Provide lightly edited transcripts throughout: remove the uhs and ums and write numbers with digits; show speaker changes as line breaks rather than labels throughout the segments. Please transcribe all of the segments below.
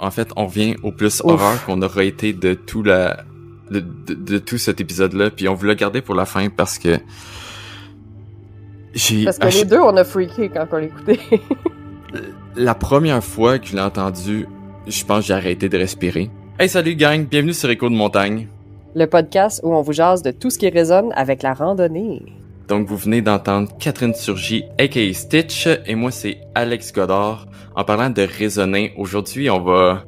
en fait, on revient au plus horreur qu'on aura été de tout de tout cet épisode-là, puis on voulait le garder pour la fin parce que
Parce que les deux, on a freaké quand on l'écoutait.
La première fois que je l'ai entendu, je pense que j'ai arrêté de respirer. Hey, salut gang, bienvenue sur Écho de montagne.
Le podcast où on vous jase de tout ce qui résonne avec la randonnée.
Donc, vous venez d'entendre Catherine Turgy, a.k.a. Stitch, et moi, c'est Alex Godard. En parlant de raisonner, aujourd'hui, on va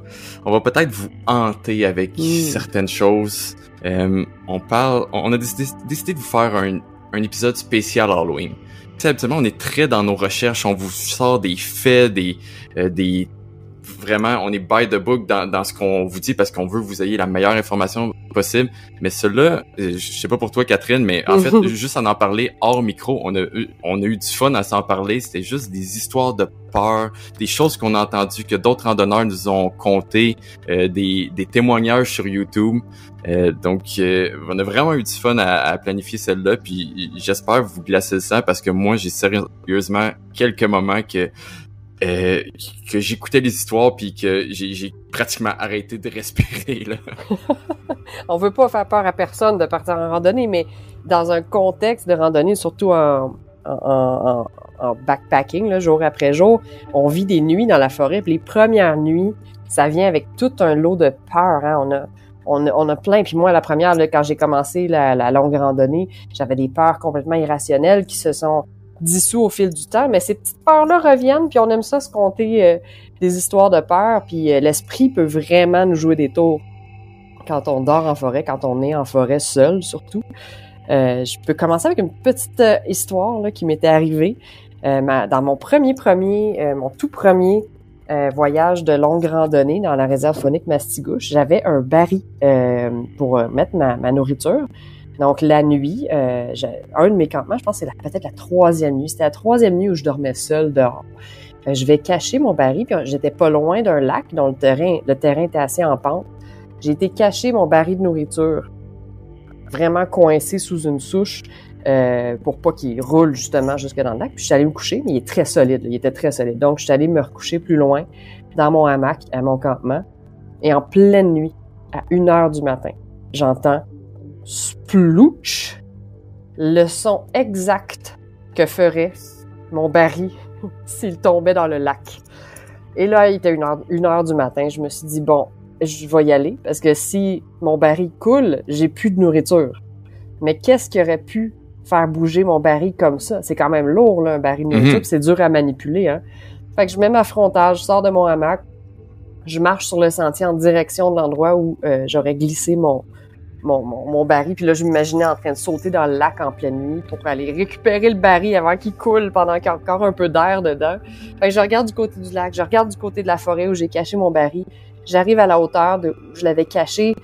peut-être vous hanter avec certaines choses. On a décidé de vous faire un épisode spécial Halloween. Tu sais, habituellement, on est très dans nos recherches, on vous sort des faits, vraiment, on est by the book dans ce qu'on vous dit parce qu'on veut que vous ayez la meilleure information possible. Mais cela, je sais pas pour toi, Catherine, mais en fait, juste en parler hors micro, on a eu du fun à s'en parler. C'était juste des histoires de peur, des choses qu'on a entendues, que d'autres randonneurs nous ont contées, des témoignages sur YouTube. Donc, on a vraiment eu du fun à planifier celle-là. Puis, j'espère vous glacer le sang parce que moi, j'ai sérieusement quelques moments que j'écoutais les histoires puis que j'ai pratiquement arrêté de respirer, là.
On veut pas faire peur à personne de partir en randonnée, mais dans un contexte de randonnée, surtout en backpacking, là, jour après jour, on vit des nuits dans la forêt. Puis les premières nuits, ça vient avec tout un lot de peur, hein. On a plein. Puis moi, la première, là, quand j'ai commencé la longue randonnée, j'avais des peurs complètement irrationnelles qui se sont dissous au fil du temps, mais ces petites peurs-là reviennent, puis on aime ça se conter des histoires de peur, puis l'esprit peut vraiment nous jouer des tours quand on dort en forêt, quand on est en forêt seul, surtout. Je peux commencer avec une petite histoire là, qui m'était arrivée dans mon tout premier voyage de longue randonnée dans la réserve faunique Mastigouche. J'avais un baril pour mettre ma nourriture. Donc, la nuit, un de mes campements, je pense que c'est peut-être la troisième nuit. C'était la troisième nuit où je dormais seule dehors. Je vais cacher mon baril, puis j'étais pas loin d'un lac dont le terrain était assez en pente. J'ai été cacher mon baril de nourriture, vraiment coincé sous une souche, pour pas qu'il roule justement jusque dans le lac. Puis je suis allée me coucher, mais il est très solide, là, il était très solide. Donc, je suis allée me recoucher plus loin, dans mon hamac, à mon campement. Et en pleine nuit, à 1h du matin, j'entends splouch, le son exact que ferait mon baril s'il tombait dans le lac. Et là, il était 1h du matin. Je me suis dit, bon, je vais y aller parce que si mon baril coule, j'ai plus de nourriture. Mais qu'est-ce qui aurait pu faire bouger mon baril comme ça? C'est quand même lourd, là, un baril de nourriture, puis c'est dur à manipuler, hein. Fait que je mets ma frontale, je sors de mon hamac, je marche sur le sentier en direction de l'endroit où j'aurais glissé mon baril, puis là, je m'imaginais en train de sauter dans le lac en pleine nuit pour aller récupérer le baril avant qu'il coule pendant qu'il y a encore un peu d'air dedans. Fait que je regarde du côté du lac, je regarde du côté de la forêt où j'ai caché mon baril. J'arrive à la hauteur où je l'avais caché,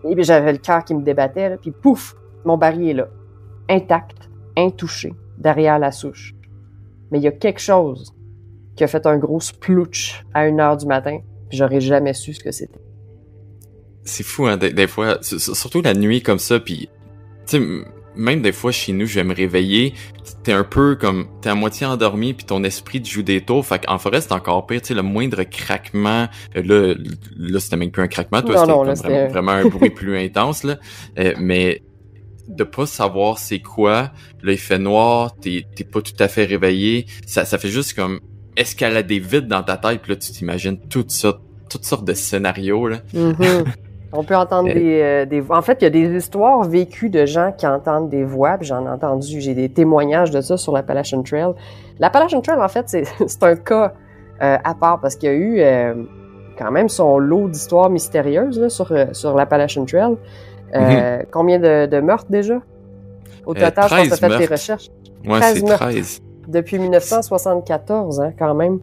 et puis j'avais le cœur qui me débattait, là, puis pouf, mon baril est là, intact, intouché, derrière la souche. Mais il y a quelque chose qui a fait un gros splouch à 1h du matin, puis j'aurais jamais su ce que c'était.
C'est fou, hein, des fois, surtout la nuit comme ça, puis tu sais, même des fois chez nous, je vais me réveiller, t'es à moitié endormi, puis ton esprit te joue des tours, fait qu'en forêt, c'est encore pire, tu sais, le moindre craquement, là, c'était même plus un craquement, toi, c'était vraiment un bruit plus intense, là, mais de pas savoir c'est quoi, là, il fait noir, t'es pas tout à fait réveillé, ça fait juste comme escalader vite dans ta tête, puis là, tu t'imagines toutes sortes de scénarios, là.
Mm-hmm. On peut entendre des voix. En fait, il y a des histoires vécues de gens qui entendent des voix, puis j'en ai entendu, j'ai des témoignages de ça sur l'Appalachian Trail. L'Appalachian Trail, en fait, c'est un cas à part, parce qu'il y a eu quand même son lot d'histoires mystérieuses là, sur l'Appalachian Trail. Combien de meurtres déjà? Au total, je pense que tu as fait tes recherches.
Ouais, 13 c'est 13.
Depuis 1974, hein, quand même.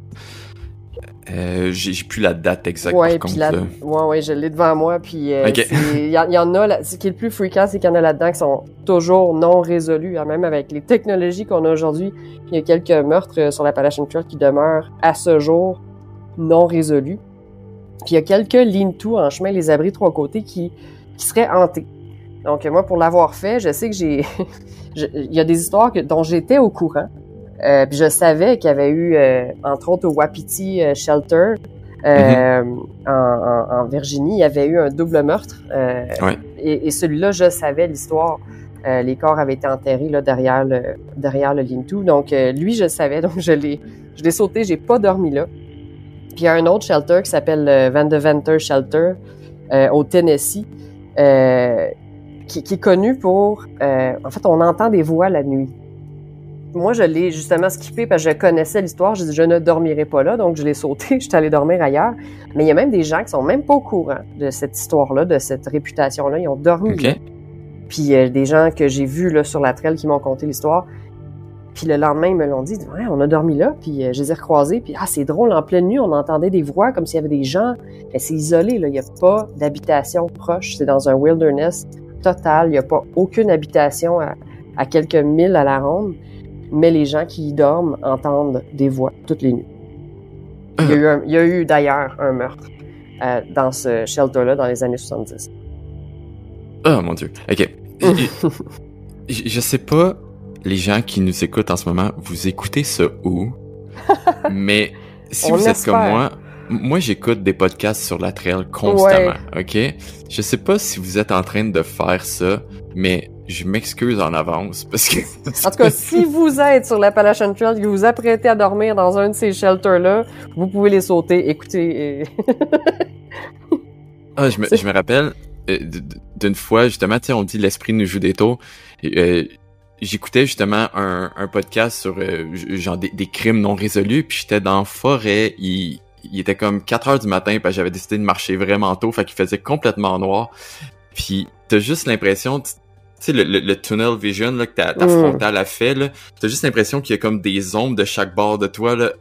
J'ai plus la date exacte,
ouais,
par contre.
Ouais, je l'ai devant moi, puis
okay.
Il y en a, là, ce qui est le plus fréquent, c'est qu'il y en a là-dedans qui sont toujours non résolus, hein, même avec les technologies qu'on a aujourd'hui. Il y a quelques meurtres sur l'Appalachian Trail qui demeurent à ce jour non résolus. Puis il y a quelques lean-to en chemin, les abris trois côtés, qui seraient hantés. Donc moi, pour l'avoir fait, je sais que il y a des histoires dont j'étais au courant. Puis je savais qu'il y avait eu, entre autres au Wapiti Shelter, en Virginie, il y avait eu un double meurtre.
Ouais.
Et celui-là, je savais l'histoire. Les corps avaient été enterrés là, derrière le lean-to. Donc, lui, je le savais. Donc, je l'ai sauté. J'ai pas dormi là. Puis, il y a un autre shelter qui s'appelle Van Deventer Shelter au Tennessee, qui est connu pour... en fait, on entend des voix la nuit. Moi, je l'ai justement skippé parce que je connaissais l'histoire. Je dis, je ne dormirai pas là, donc je l'ai sauté. Je suis allée dormir ailleurs. Mais il y a même des gens qui sont même pas au courant de cette histoire-là, de cette réputation-là. Ils ont dormi là. Puis des gens que j'ai vus là, sur la trail qui m'ont conté l'histoire. Puis le lendemain, ils me l'ont dit, ouais, on a dormi là. Puis je les ai recroisés. Puis c'est drôle, en pleine nuit, on entendait des voix comme s'il y avait des gens. Mais c'est isolé, là. Il n'y a pas d'habitation proche. C'est dans un wilderness total. Il n'y a pas aucune habitation à quelques milles à la ronde. Mais les gens qui y dorment entendent des voix toutes les nuits. Il y a eu d'ailleurs un meurtre dans ce shelter-là dans les années 70.
Oh mon Dieu. OK. Je sais pas, les gens qui nous écoutent en ce moment, vous écoutez ça où? Mais si vous êtes comme moi j'écoute des podcasts sur la trail constamment, OK? Je sais pas si vous êtes en train de faire ça, mais je m'excuse en avance parce que...
En tout cas, si vous êtes sur l'Appalachian Trail et que vous vous apprêtez à dormir dans un de ces shelters-là, vous pouvez les sauter. Écoutez...
je me rappelle d'une fois, justement, tu sais, on dit l'esprit nous joue des tours. J'écoutais justement un podcast sur genre des crimes non résolus, puis j'étais dans la forêt, il était comme 4h du matin, puis j'avais décidé de marcher vraiment tôt, fait qu'il faisait complètement noir. Puis t'as juste l'impression, tu sais, le tunnel vision là, que ta frontale a fait, là, t'as juste l'impression qu'il y a comme des ombres de chaque bord de toi, là.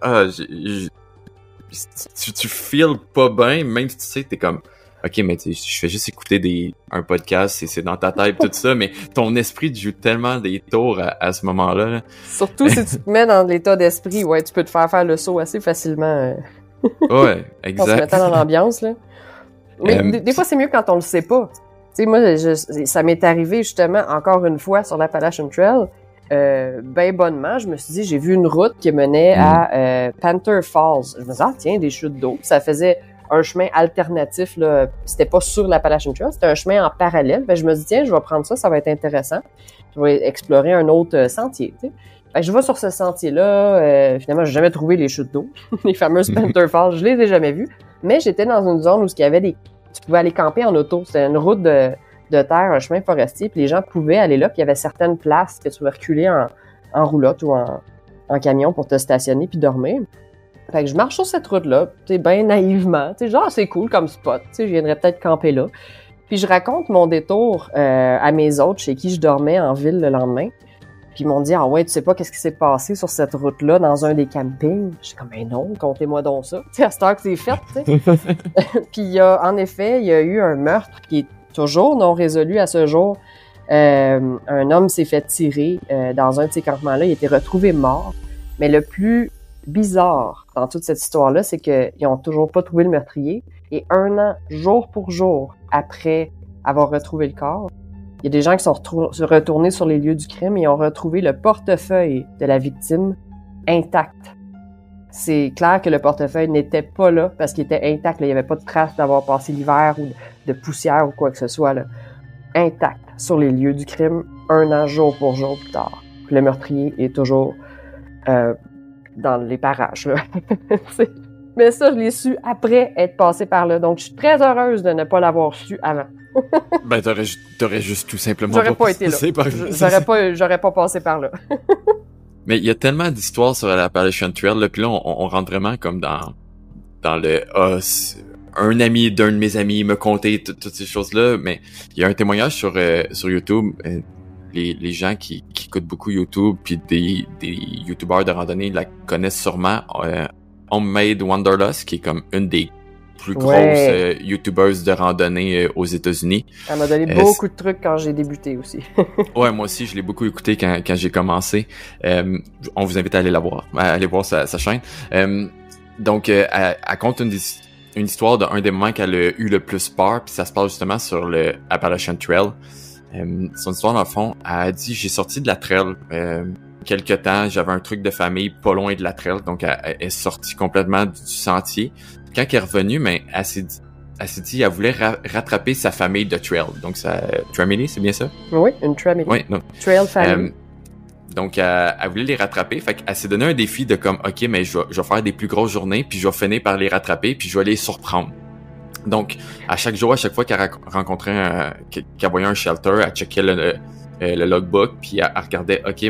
Tu feels pas bien, même si tu sais, t'es comme... OK, mais je fais juste écouter un podcast, c'est dans ta tête, tout ça, mais ton esprit te joue tellement des tours à ce moment-là. Là.
Surtout si tu te mets dans l'état d'esprit, ouais, tu peux te faire le saut assez facilement.
Ouais, exact.
En se mettant dans l'ambiance, là. Mais des fois, c'est mieux quand on le sait pas. Tu sais, moi, ça m'est arrivé justement encore une fois sur l'Appalachian Trail. Ben bonnement, je me suis dit, j'ai vu une route qui menait à Panther Falls. Je me disais, tiens, des chutes d'eau. Ça faisait un chemin alternatif, là. C'était pas sur l'Appalachian Trail, c'était un chemin en parallèle. Ben, je me dis, tiens, je vais prendre ça, ça va être intéressant. Je vais explorer un autre sentier, tu sais. Ben, je vais sur ce sentier-là. Finalement, j'ai jamais trouvé les chutes d'eau. Les fameuses Panther Falls, je les ai jamais vues. Mais j'étais dans une zone où il y avait tu pouvais aller camper en auto. C'était une route de terre, un chemin forestier, puis les gens pouvaient aller là, puis il y avait certaines places que tu pouvais reculer en roulotte ou en camion pour te stationner puis dormir. Fait que je marche sur cette route-là, tu sais, bien naïvement, tu sais, genre, c'est cool comme spot, tu sais, je viendrais peut-être camper là. Puis je raconte mon détour à mes autres chez qui je dormais en ville le lendemain. Puis ils m'ont dit, ah ouais, tu sais pas qu'est-ce qui s'est passé sur cette route-là dans un des campings? Je suis comme, ben non, contez-moi donc ça. Tu sais, à cette heure que c'est fait, tu sais. Puis en effet, il y a eu un meurtre qui est toujours non résolu à ce jour. Un homme s'est fait tirer dans un de ces campements-là. Il a été retrouvé mort. Mais le plus bizarre dans toute cette histoire-là, c'est qu'ils ont toujours pas trouvé le meurtrier. Et 1 an, jour pour jour, après avoir retrouvé le corps, il y a des gens qui sont retournés sur les lieux du crime et ont retrouvé le portefeuille de la victime intact. C'est clair que le portefeuille n'était pas là parce qu'il était intact. Là. Il n'y avait pas de trace d'avoir passé l'hiver ou de poussière ou quoi que ce soit. Là. Intact sur les lieux du crime, 1 an, jour pour jour plus tard. Puis le meurtrier est toujours dans les parages. Là. Mais ça, je l'ai su après être passé par là. Donc, je suis très heureuse de ne pas l'avoir su avant.
Ben, t'aurais juste tout simplement
j'aurais pas été là. J'aurais pas passé par là.
Mais il y a tellement d'histoires sur l'Appalachian Trail, là, puis là, on rentre vraiment comme dans le un ami d'un de mes amis me contait toutes ces choses-là, mais il y a un témoignage sur YouTube. Les gens qui écoutent beaucoup YouTube, puis des YouTubeurs de randonnée la connaissent sûrement. Homemade Wanderlust, qui est comme une des plus grosses YouTubeuses de randonnée aux États-Unis.
Elle m'a donné beaucoup de trucs quand j'ai débuté aussi.
Ouais, moi aussi, je l'ai beaucoup écouté quand j'ai commencé. On vous invite à aller la voir, à aller voir sa chaîne. Donc, elle compte une histoire d'un des moments qu'elle a eu le plus peur, puis ça se passe justement sur le Appalachian Trail. Son histoire, dans le fond, elle a dit, j'ai sorti de la trail quelques temps, j'avais un truc de famille pas loin de la trail, donc elle est sortie complètement du sentier. Quand elle est revenue, mais elle s'est dit, elle voulait rattraper sa famille de trail. Donc, Tramily, c'est bien ça?
Oui, une Tramily.
Oui, non.
Trail family.
Donc, elle voulait les rattraper. Fait qu'elle s'est donné un défi de comme, OK, mais je vais faire des plus grosses journées, puis je vais finir par les rattraper, puis je vais les surprendre. Donc, à chaque jour, à chaque fois qu'elle rencontrait qu'elle voyait un shelter, elle checkait le logbook, puis elle regardait, OK,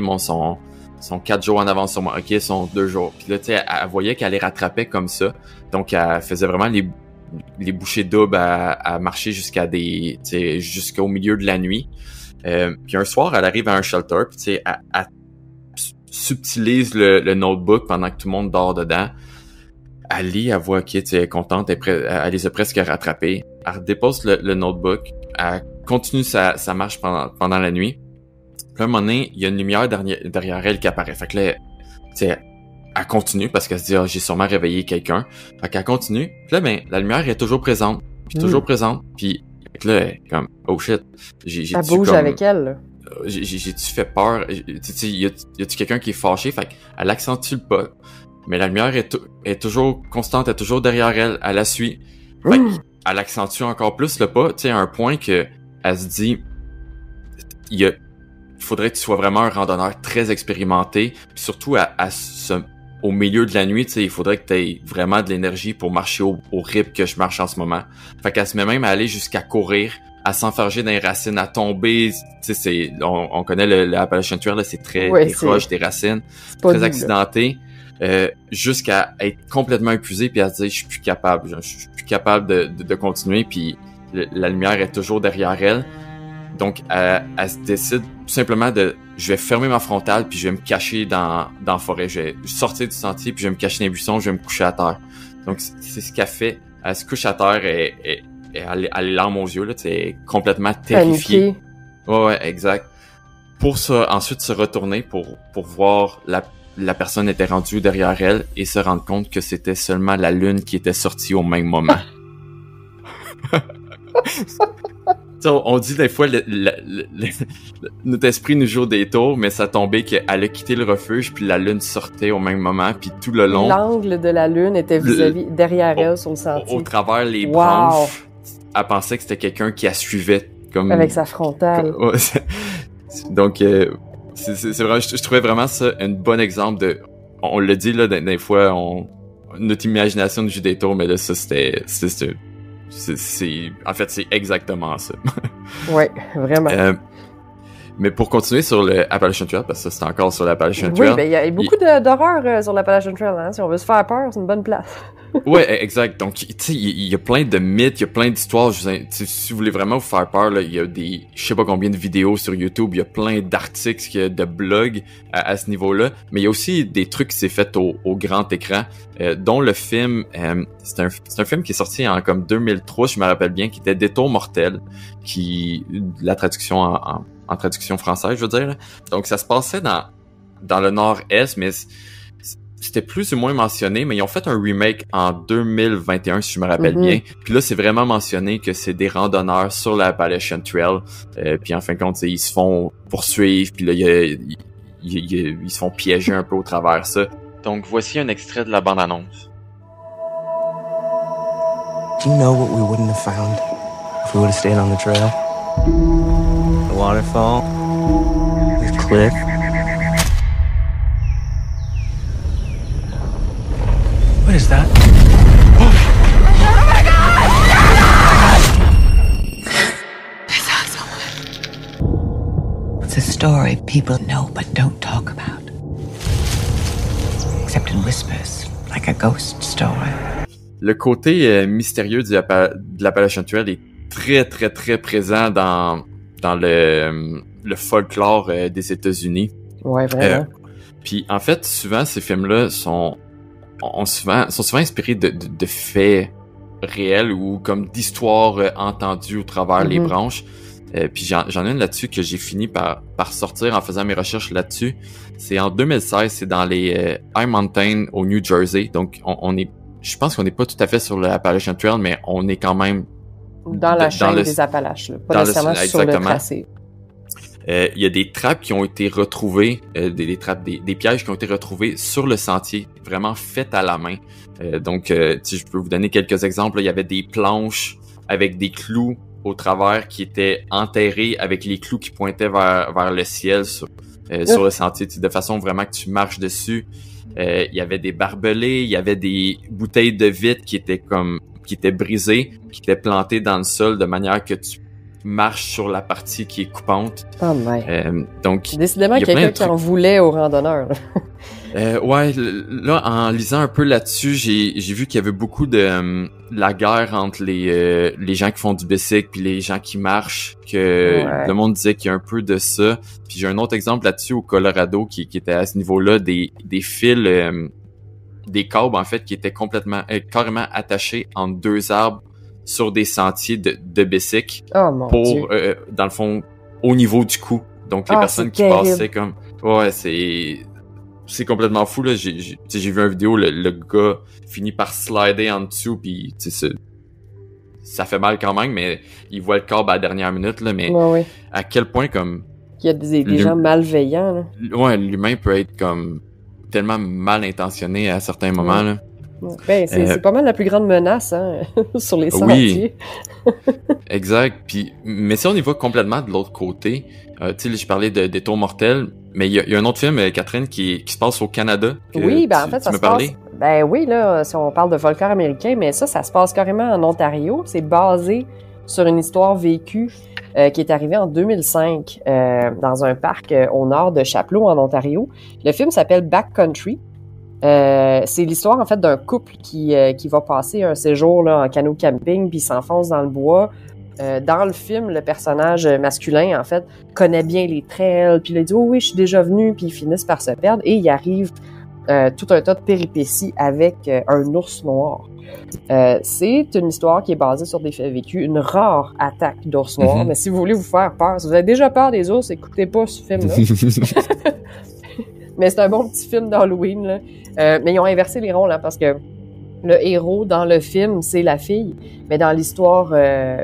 sont 4 jours en avance sur moi, OK, ils sont 2 jours. Puis là, tu sais, elle voyait qu'elle les rattrapait comme ça. Donc, elle faisait vraiment les bouchées doubles à marcher jusqu'au milieu de la nuit. Puis un soir, elle arrive à un shelter, puis tu sais, elle subtilise le notebook pendant que tout le monde dort dedans. Elle lit, elle voit, OK, tu sais, elle est contente, elle les a presque rattrapés. Elle redépose le notebook, elle continue sa marche pendant la nuit. Puis à un moment donné, il y a une lumière derrière elle qui apparaît. Fait que là, tu sais, elle continue parce qu'elle se dit, ah, j'ai sûrement réveillé quelqu'un. Fait qu'elle continue. Puis là, ben, la lumière est toujours présente. Puis toujours présente. Puis là, elle est comme, oh shit.
Elle bouge avec elle, là.
J'ai-tu fait peur? Y a-tu quelqu'un qui est fâché? Fait qu'elle accentue le pas. Mais la lumière est toujours constante, elle est toujours derrière elle. Elle la suit. Fait qu'elle accentue encore plus le pas. Tu sais, à un point que elle se dit, il faudrait que tu sois vraiment un randonneur très expérimenté. Puis surtout, au milieu de la nuit, tu sais, il faudrait que tu aies vraiment de l'énergie pour marcher au rythme que je marche en ce moment. Fait qu'elle se met même à aller jusqu'à courir, à s'enfarger dans les racines, à tomber. Tu sais, on connaît l'Appalachian Trail, là, c'est très des roches, des racines, très accidenté. Jusqu'à être complètement épuisé puis à se dire, je suis plus capable de continuer, puis la lumière est toujours derrière elle. Donc, elle se décide tout simplement je vais fermer ma frontale, puis je vais me cacher dans la forêt. Je vais sortir du sentier, puis je vais me cacher dans les buissons, je vais me coucher à terre. Donc, c'est ce qu'elle fait. Elle se couche à terre et elle a les larmes aux yeux, là, tu sais, complètement terrifiée. Ouais, exact. Pour ça, ensuite se retourner pour voir la personne était rendue derrière elle et se rendre compte que c'était seulement la lune qui était sortie au même moment. On dit des fois notre esprit nous joue des tours, mais ça tombait qu'elle a quitté le refuge puis la lune sortait au même moment, puis tout le long
l'angle de la lune était derrière elle sur le sentier.
Au travers les branches, elle pensait que c'était quelqu'un qui la suivait comme
avec sa frontale.
Donc c'est vrai, je trouvais vraiment ça un bon exemple de, on le dit là des fois, notre imagination nous joue des tours, mais là ça en fait, c'est exactement ça.
Ouais, vraiment.
Mais pour continuer sur le Appalachian Trail, parce que ça, c'est encore sur l'Appalachian Trail.
Oui, ben, il y a beaucoup d'horreur sur l'Appalachian Trail, hein. Si on veut se faire peur, c'est une bonne place.
Ouais, exact. Donc, tu sais, il y a plein de mythes, il y a plein d'histoires. Si vous voulez vraiment vous faire peur, là, il y a je sais pas combien de vidéos sur YouTube, il y a plein d'articles, de blogs à ce niveau-là. Mais il y a aussi des trucs qui s'est fait au grand écran, dont le film, c'est un film qui est sorti en comme 2003, je me rappelle bien, qui était Détour mortel, la traduction en traduction française, je veux dire. Donc, ça se passait dans le nord-est, mais c'était plus ou moins mentionné, mais ils ont fait un remake en 2021, si je me rappelle bien. Puis là, c'est vraiment mentionné que c'est des randonneurs sur l'Appalachian Trail. Puis en fin de compte, ils se font poursuivre, puis là, ils se font piéger un peu au travers ça. Donc, voici un extrait de la bande-annonce.
Do you know what we wouldn't have found if we would have stayed on the trail? The waterfall, the cliff. What is that? Oh my God! I saw someone. It's a story people know but don't talk about. Except in whispers, like a ghost story.
Le côté mystérieux de l'Appalachian Trail est très, très, très présent dans le folklore des États-Unis.
Ouais, vraiment.
Puis en fait, souvent, ces films-là sont souvent inspirés de faits réels ou comme d'histoires entendues au travers les branches. Puis j'en ai une là-dessus que j'ai fini par sortir en faisant mes recherches là-dessus. C'est en 2016, c'est dans les High Mountains au New Jersey. Donc je pense qu'on n'est pas tout à fait sur l'Appalachian Trail, mais on est quand même
dans la chaîne des Appalaches, là, pas nécessairement sur le tracé.
il y a des trappes qui ont été retrouvées, des trappes, des pièges qui ont été retrouvés sur le sentier, vraiment faites à la main. Donc, si je peux vous donner quelques exemples, là, il y avait des planches avec des clous au travers qui étaient enterrés avec les clous qui pointaient vers le ciel sur le sentier, de façon vraiment que tu marches dessus. Il y avait des barbelés, il y avait des bouteilles de vitre qui étaient brisées, qui étaient plantées dans le sol de manière que tu marches sur la partie qui est coupante.
Oh my.
Donc,
décidément, il y a quelqu'un qui en voulait aux randonneurs.
Ouais, là, en lisant un peu là-dessus, j'ai vu qu'il y avait beaucoup de la guerre entre les gens qui font du bicycle puis les gens qui marchent, que le monde disait qu'il y a un peu de ça. Puis j'ai un autre exemple là-dessus au Colorado qui était à ce niveau-là, des fils, des câbles en fait qui étaient carrément attachés entre deux arbres sur des sentiers de bicycle pour, dans le fond, au niveau du cou. Donc les personnes qui passaient comme, ouais, c'est complètement fou là. J'ai vu une vidéo, le gars finit par slider en dessous, puis ça fait mal quand même, mais il voit le câble à la dernière minute là. Mais à quel point comme
il y a des gens malveillants là.
Ouais, l'humain peut être comme tellement mal intentionné à certains moments là.
Ben, c'est pas mal la plus grande menace hein, sur les sentiers.
Oui, exact. Puis, mais si on y va complètement de l'autre côté, tu sais, je parlais de Détour mortel, mais il y a un autre film, Catherine, qui se passe au Canada.
Oui, ben en fait, ça se passe... Ben oui, là, si on parle de folklore américain, mais ça se passe carrément en Ontario. C'est basé sur une histoire vécue qui est arrivée en 2005 dans un parc au nord de Chapleau, en Ontario. Le film s'appelle Backcountry. C'est l'histoire en fait d'un couple qui va passer un séjour là, en canot camping puis s'enfonce dans le bois. Dans le film, le personnage masculin en fait connaît bien les trails puis il dit oui je suis déjà venu puis ils finissent par se perdre et il arrive tout un tas de péripéties avec un ours noir. C'est une histoire qui est basée sur des faits vécus, une rare attaque d'ours noirs. Mais si vous voulez vous faire peur, si vous avez déjà peur des ours, écoutez pas ce film-là. Mais c'est un bon petit film d'Halloween, là. Mais ils ont inversé les rôles, hein, parce que le héros dans le film, c'est la fille. Mais dans l'histoire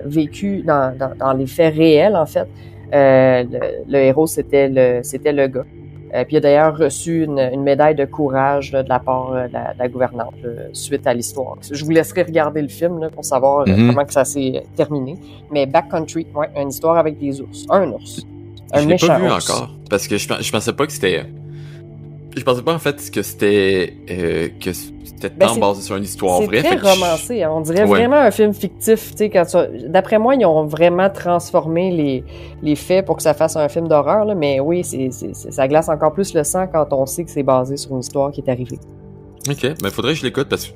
vécue, dans les faits réels, en fait, le héros, c'était le gars. Puis il a d'ailleurs reçu une médaille de courage là, de la part de la gouvernante suite à l'histoire. Je vous laisserai regarder le film là, pour savoir comment que ça s'est terminé. Mais Backcountry, ouais, une histoire avec des ours. Un ours. Un méchant ours. Je l'ai pas vu encore,
parce que je pensais pas que c'était... Je pensais pas en fait que c'était tant basé sur une histoire vraie.
C'est très romancé, hein. On dirait vraiment un film fictif. Tu sais, d'après moi, ils ont vraiment transformé les faits pour que ça fasse un film d'horreur. Là. Mais oui, ça glace encore plus le sang quand on sait que c'est basé sur une histoire qui est arrivée.
Ok, mais faudrait que je l'écoute parce que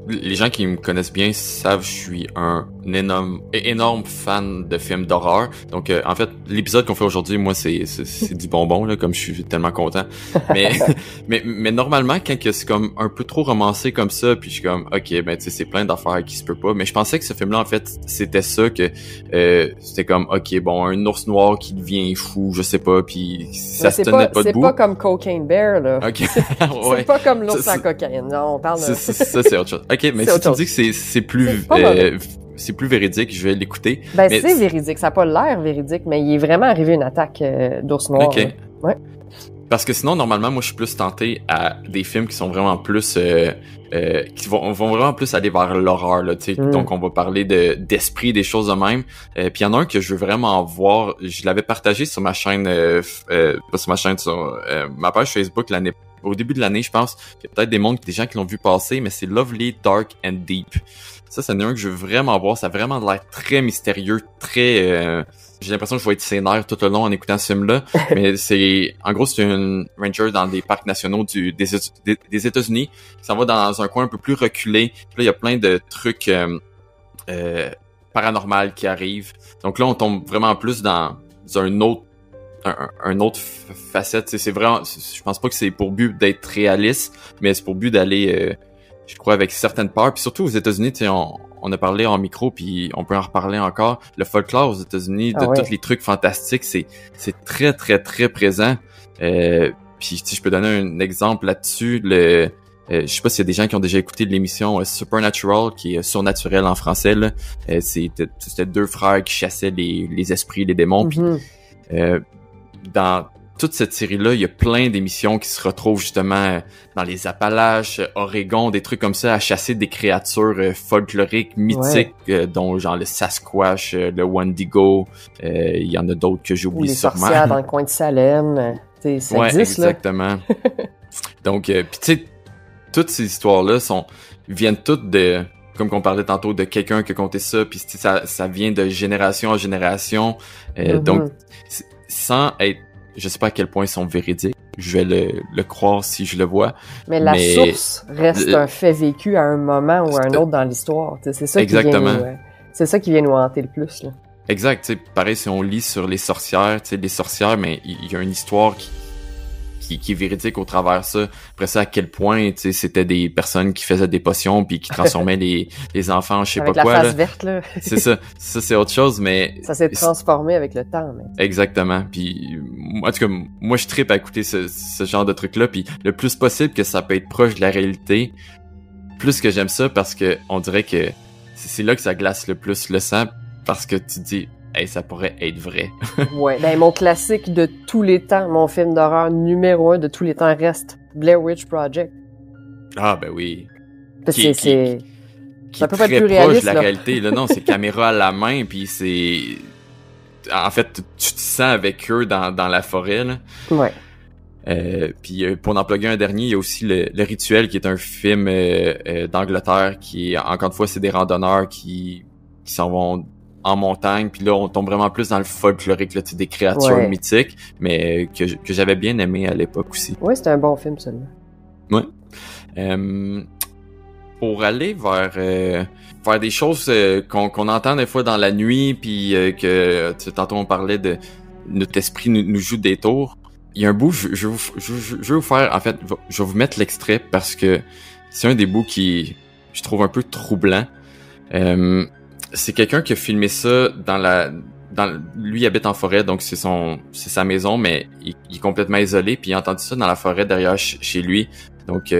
les gens qui me connaissent bien savent que je suis un énorme fan de films d'horreur. Donc, en fait, l'épisode qu'on fait aujourd'hui, moi, c'est du bonbon, là, comme je suis tellement content. Mais normalement, quand c'est comme un peu trop romancé comme ça, puis je suis comme, ok, ben, tu sais, c'est plein d'affaires qui se peut pas. Mais je pensais que ce film-là, en fait, c'était ça, que c'était comme, ok, bon, un ours noir qui devient fou, je sais pas, puis ça se tenait pas debout.
C'est pas comme Cocaine Bear, là.
Ok.
C'est pas comme l'ours à cocaïne. Non, on parle de...
Ça, c'est autre chose. Ok, mais si tu me dis que c'est plus véridique, je vais l'écouter.
Ben, c'est véridique. Ça n'a pas l'air véridique, mais il est vraiment arrivé une attaque d'ours noir.
Ok.
Ouais.
Parce que sinon, normalement, moi, je suis plus tenté à des films qui sont vraiment plus... qui vont vraiment plus aller vers l'horreur, là, tu sais. Donc, on va parler d'esprit, des choses de même. Puis il y en a un que je veux vraiment voir. Je l'avais partagé sur ma chaîne... pas sur ma chaîne, sur ma page Facebook au début de l'année, je pense. Il y a peut-être des gens qui l'ont vu passer, mais c'est Lovely, Dark and Deep. Ça, c'est un que je veux vraiment voir. Ça a vraiment l'air très mystérieux, très... j'ai l'impression que je vais être sénère tout le long en écoutant ce film-là. Mais en gros, c'est une ranger dans des parcs nationaux des États-Unis qui s'en va dans un coin un peu plus reculé. Puis là, il y a plein de trucs paranormaux qui arrivent. Donc là, on tombe vraiment plus dans un autre facette. C'est vraiment, je pense pas que c'est pour but d'être réaliste, mais c'est pour but d'aller, je crois, avec certaines peurs. Puis surtout aux États-Unis, tu sais, on a parlé en micro, puis on peut en reparler encore. Le folklore aux États-Unis, tous les trucs fantastiques, c'est très, très, très présent. Puis si je peux donner un exemple là-dessus, je sais pas s'il y a des gens qui ont déjà écouté l'émission Supernatural, qui est surnaturel en français, là. C'était deux frères qui chassaient les esprits, les démons. Puis dans toute cette série-là, il y a plein d'émissions qui se retrouvent justement dans les Appalaches, Oregon, des trucs comme ça, à chasser des créatures folkloriques, mythiques, dont genre le Sasquatch, le Wendigo, il y en a d'autres que j'oublie sûrement.
Ou les sorcières dans le coin de Salem, ça existe,
exactement. Donc, puis tu sais, toutes ces histoires-là viennent toutes de, comme qu'on parlait tantôt, de quelqu'un qui a conté ça, puis ça vient de génération en génération. Donc, sans être, je sais pas à quel point ils sont véridiques, je vais le croire si je le vois.
Mais la source reste un fait vécu à un moment ou à un autre dans l'histoire. C'est ça c'est ça qui vient nous hanter le plus, là.
Exact, tu sais, pareil si on lit sur les sorcières, tu sais, les sorcières, mais il y a une histoire qui est véridique au travers ça. Après ça, à quel point, tu sais, c'était des personnes qui faisaient des potions puis qui transformaient les enfants, je sais
avec
pas quoi.
Avec la face
là.
verte, là.
C'est ça. Ça, c'est autre chose, mais...
Ça s'est transformé avec le temps, mais...
Exactement. Puis, en tout cas, moi, je trippe à écouter ce genre de trucs-là, puis le plus possible que ça peut être proche de la réalité, plus que j'aime ça, parce que on dirait que c'est là que ça glace le plus le sang, parce que tu dis... Hey, ça pourrait être vrai.
Ouais, ben mon classique de tous les temps, mon film d'horreur numéro 1 de tous les temps reste Blair Witch Project.
Ah ben oui.
C'est
ça peut pas être plus réaliste, proche de la réalité. Là, non, c'est caméra à la main, puis c'est... En fait, tu te sens avec eux dans la forêt, là.
Ouais.
Puis pour en plugger un dernier, il y a aussi le Rituel, qui est un film d'Angleterre, qui, encore une fois, c'est des randonneurs qui s'en vont en montagne, puis là on tombe vraiment plus dans le folklorique, là, des créatures mythiques, mais que j'avais bien aimé à l'époque aussi.
Oui, c'était un bon film, celui-là.
Ouais. Pour aller vers des choses qu'on entend des fois dans la nuit, puis que tantôt on parlait de notre esprit nous joue des tours. Il y a un bout, je vais vous faire, en fait, je vais vous mettre l'extrait parce que c'est un des bouts qui je trouve un peu troublant. C'est quelqu'un qui a filmé ça lui il habite en forêt, donc c'est sa maison, mais il est complètement isolé, puis il a entendu ça dans la forêt derrière chez lui. Donc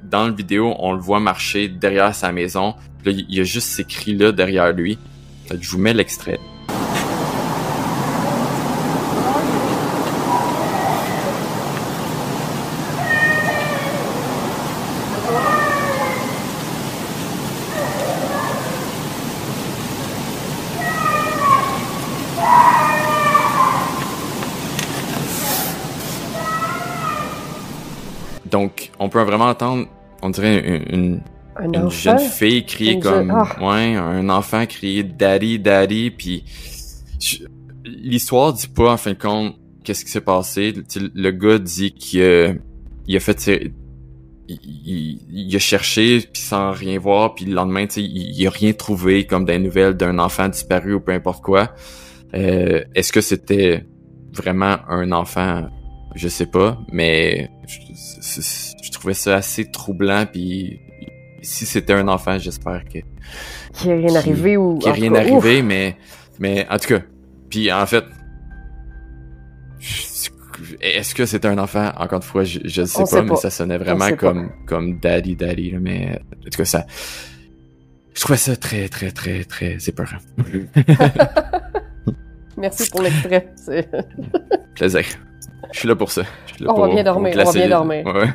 dans la vidéo, on le voit marcher derrière sa maison. Là, il y a juste ces cris-là derrière lui. Fait que je vous mets l'extrait. Donc, on peut vraiment entendre, on dirait une jeune fille crier un enfant crier daddy, daddy, puis l'histoire dit pas en fin de compte qu'est-ce qui s'est passé. Le gars dit qu'il a fait il a cherché puis sans rien voir, puis le lendemain, il a rien trouvé comme des nouvelles d'un enfant disparu ou peu importe quoi. Est-ce que c'était vraiment un enfant? Je sais pas, mais je trouvais ça assez troublant, puis si c'était un enfant, j'espère que...
Qu'il n'y a rien arrivé ou...
Qu'il n'y a rien arrivé, mais en tout cas, puis en fait, est-ce que c'était un enfant? Encore une fois, je ne sais pas, mais ça sonnait vraiment comme daddy, là, mais en tout cas, ça... Je trouvais ça très, très, très, très épeurant.
Merci pour l'extrait.
Plaisir. Je suis là pour ça.
On va bien dormir.
Ouais.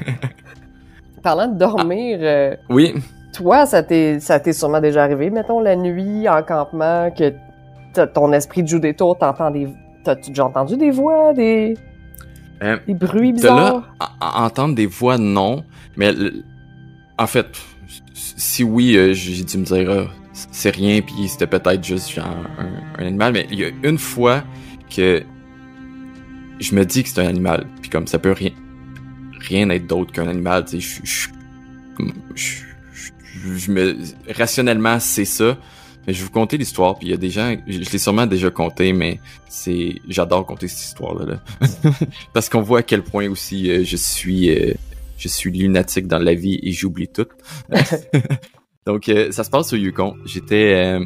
Parlant de dormir,
oui.
Toi, ça t'est sûrement déjà arrivé, mettons, la nuit, en campement, que ton esprit joue des tours, t'as-tu déjà entendu des voix, des bruits bizarres?
De là, entendre des voix, non, mais en fait, si oui, j'ai dû me dire, c'est rien, puis c'était peut-être juste genre un animal, mais il y a une fois que je me dis que c'est un animal, puis comme ça peut rien être d'autre qu'un animal, tu sais, rationnellement c'est ça, mais je vais vous conter l'histoire, puis il y a des gens, je l'ai sûrement déjà conté, mais j'adore conter cette histoire-là, parce qu'on voit à quel point aussi je suis lunatique dans la vie et j'oublie tout. Donc ça se passe au Yukon. J'étais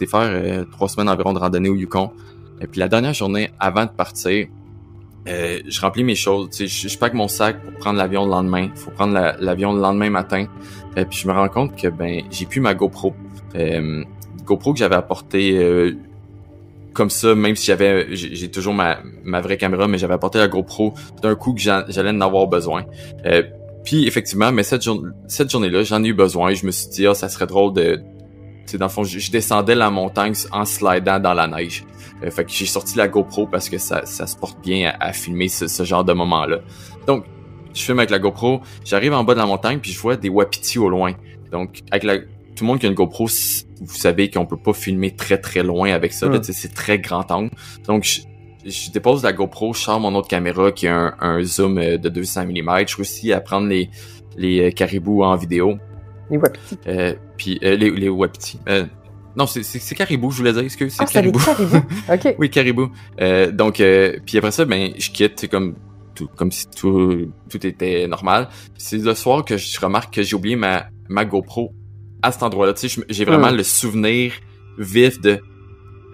faire 3 semaines environ de randonnée au Yukon, et puis la dernière journée avant de partir, je remplis mes choses, tu sais, je pack mon sac pour prendre l'avion le lendemain. Il faut prendre l'avion le lendemain matin. Puis je me rends compte que j'ai plus ma GoPro. GoPro que j'avais apporté comme ça, même si j'ai toujours ma vraie caméra, mais j'avais apporté la GoPro d'un coup que j'allais en avoir besoin. Puis effectivement, mais cette journée-là, j'en ai eu besoin. Je me suis dit, ça serait drôle de... Tu sais, dans le fond, je descendais la montagne en slidant dans la neige. Fait que j'ai sorti la GoPro parce que ça se porte bien à filmer ce genre de moment-là. Donc, je filme avec la GoPro, j'arrive en bas de la montagne, puis je vois des wapitis au loin. Donc, tout le monde qui a une GoPro, vous savez qu'on peut pas filmer très très loin avec ça. Là, c'est très grand angle. Donc, je dépose la GoPro, je sors mon autre caméra qui a un zoom de 200 mm. Je réussis à prendre les caribous en vidéo.
Les wapitis.
Puis les wapitis. Non, c'est caribou, je voulais dire. Excuse, c'est caribou.
C'est des caribous. OK.
Oui, caribou. Donc, puis après ça, je quitte, c'est comme si tout était normal. C'est le soir que je remarque que j'ai oublié ma GoPro à cet endroit-là. Tu sais, j'ai vraiment le souvenir vif de...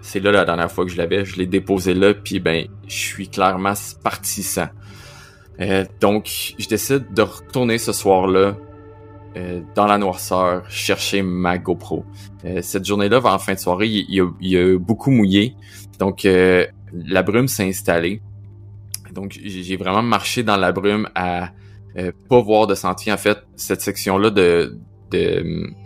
C'est là la dernière fois que je l'ai déposé là, puis je suis clairement parti sans. Donc, je décide de retourner ce soir-là dans la noirceur, chercher ma GoPro. Cette journée-là, vers la fin de soirée, il y a beaucoup mouillé. Donc, la brume s'est installée. Donc, j'ai vraiment marché dans la brume à pas voir de sentier. En fait, cette section-là de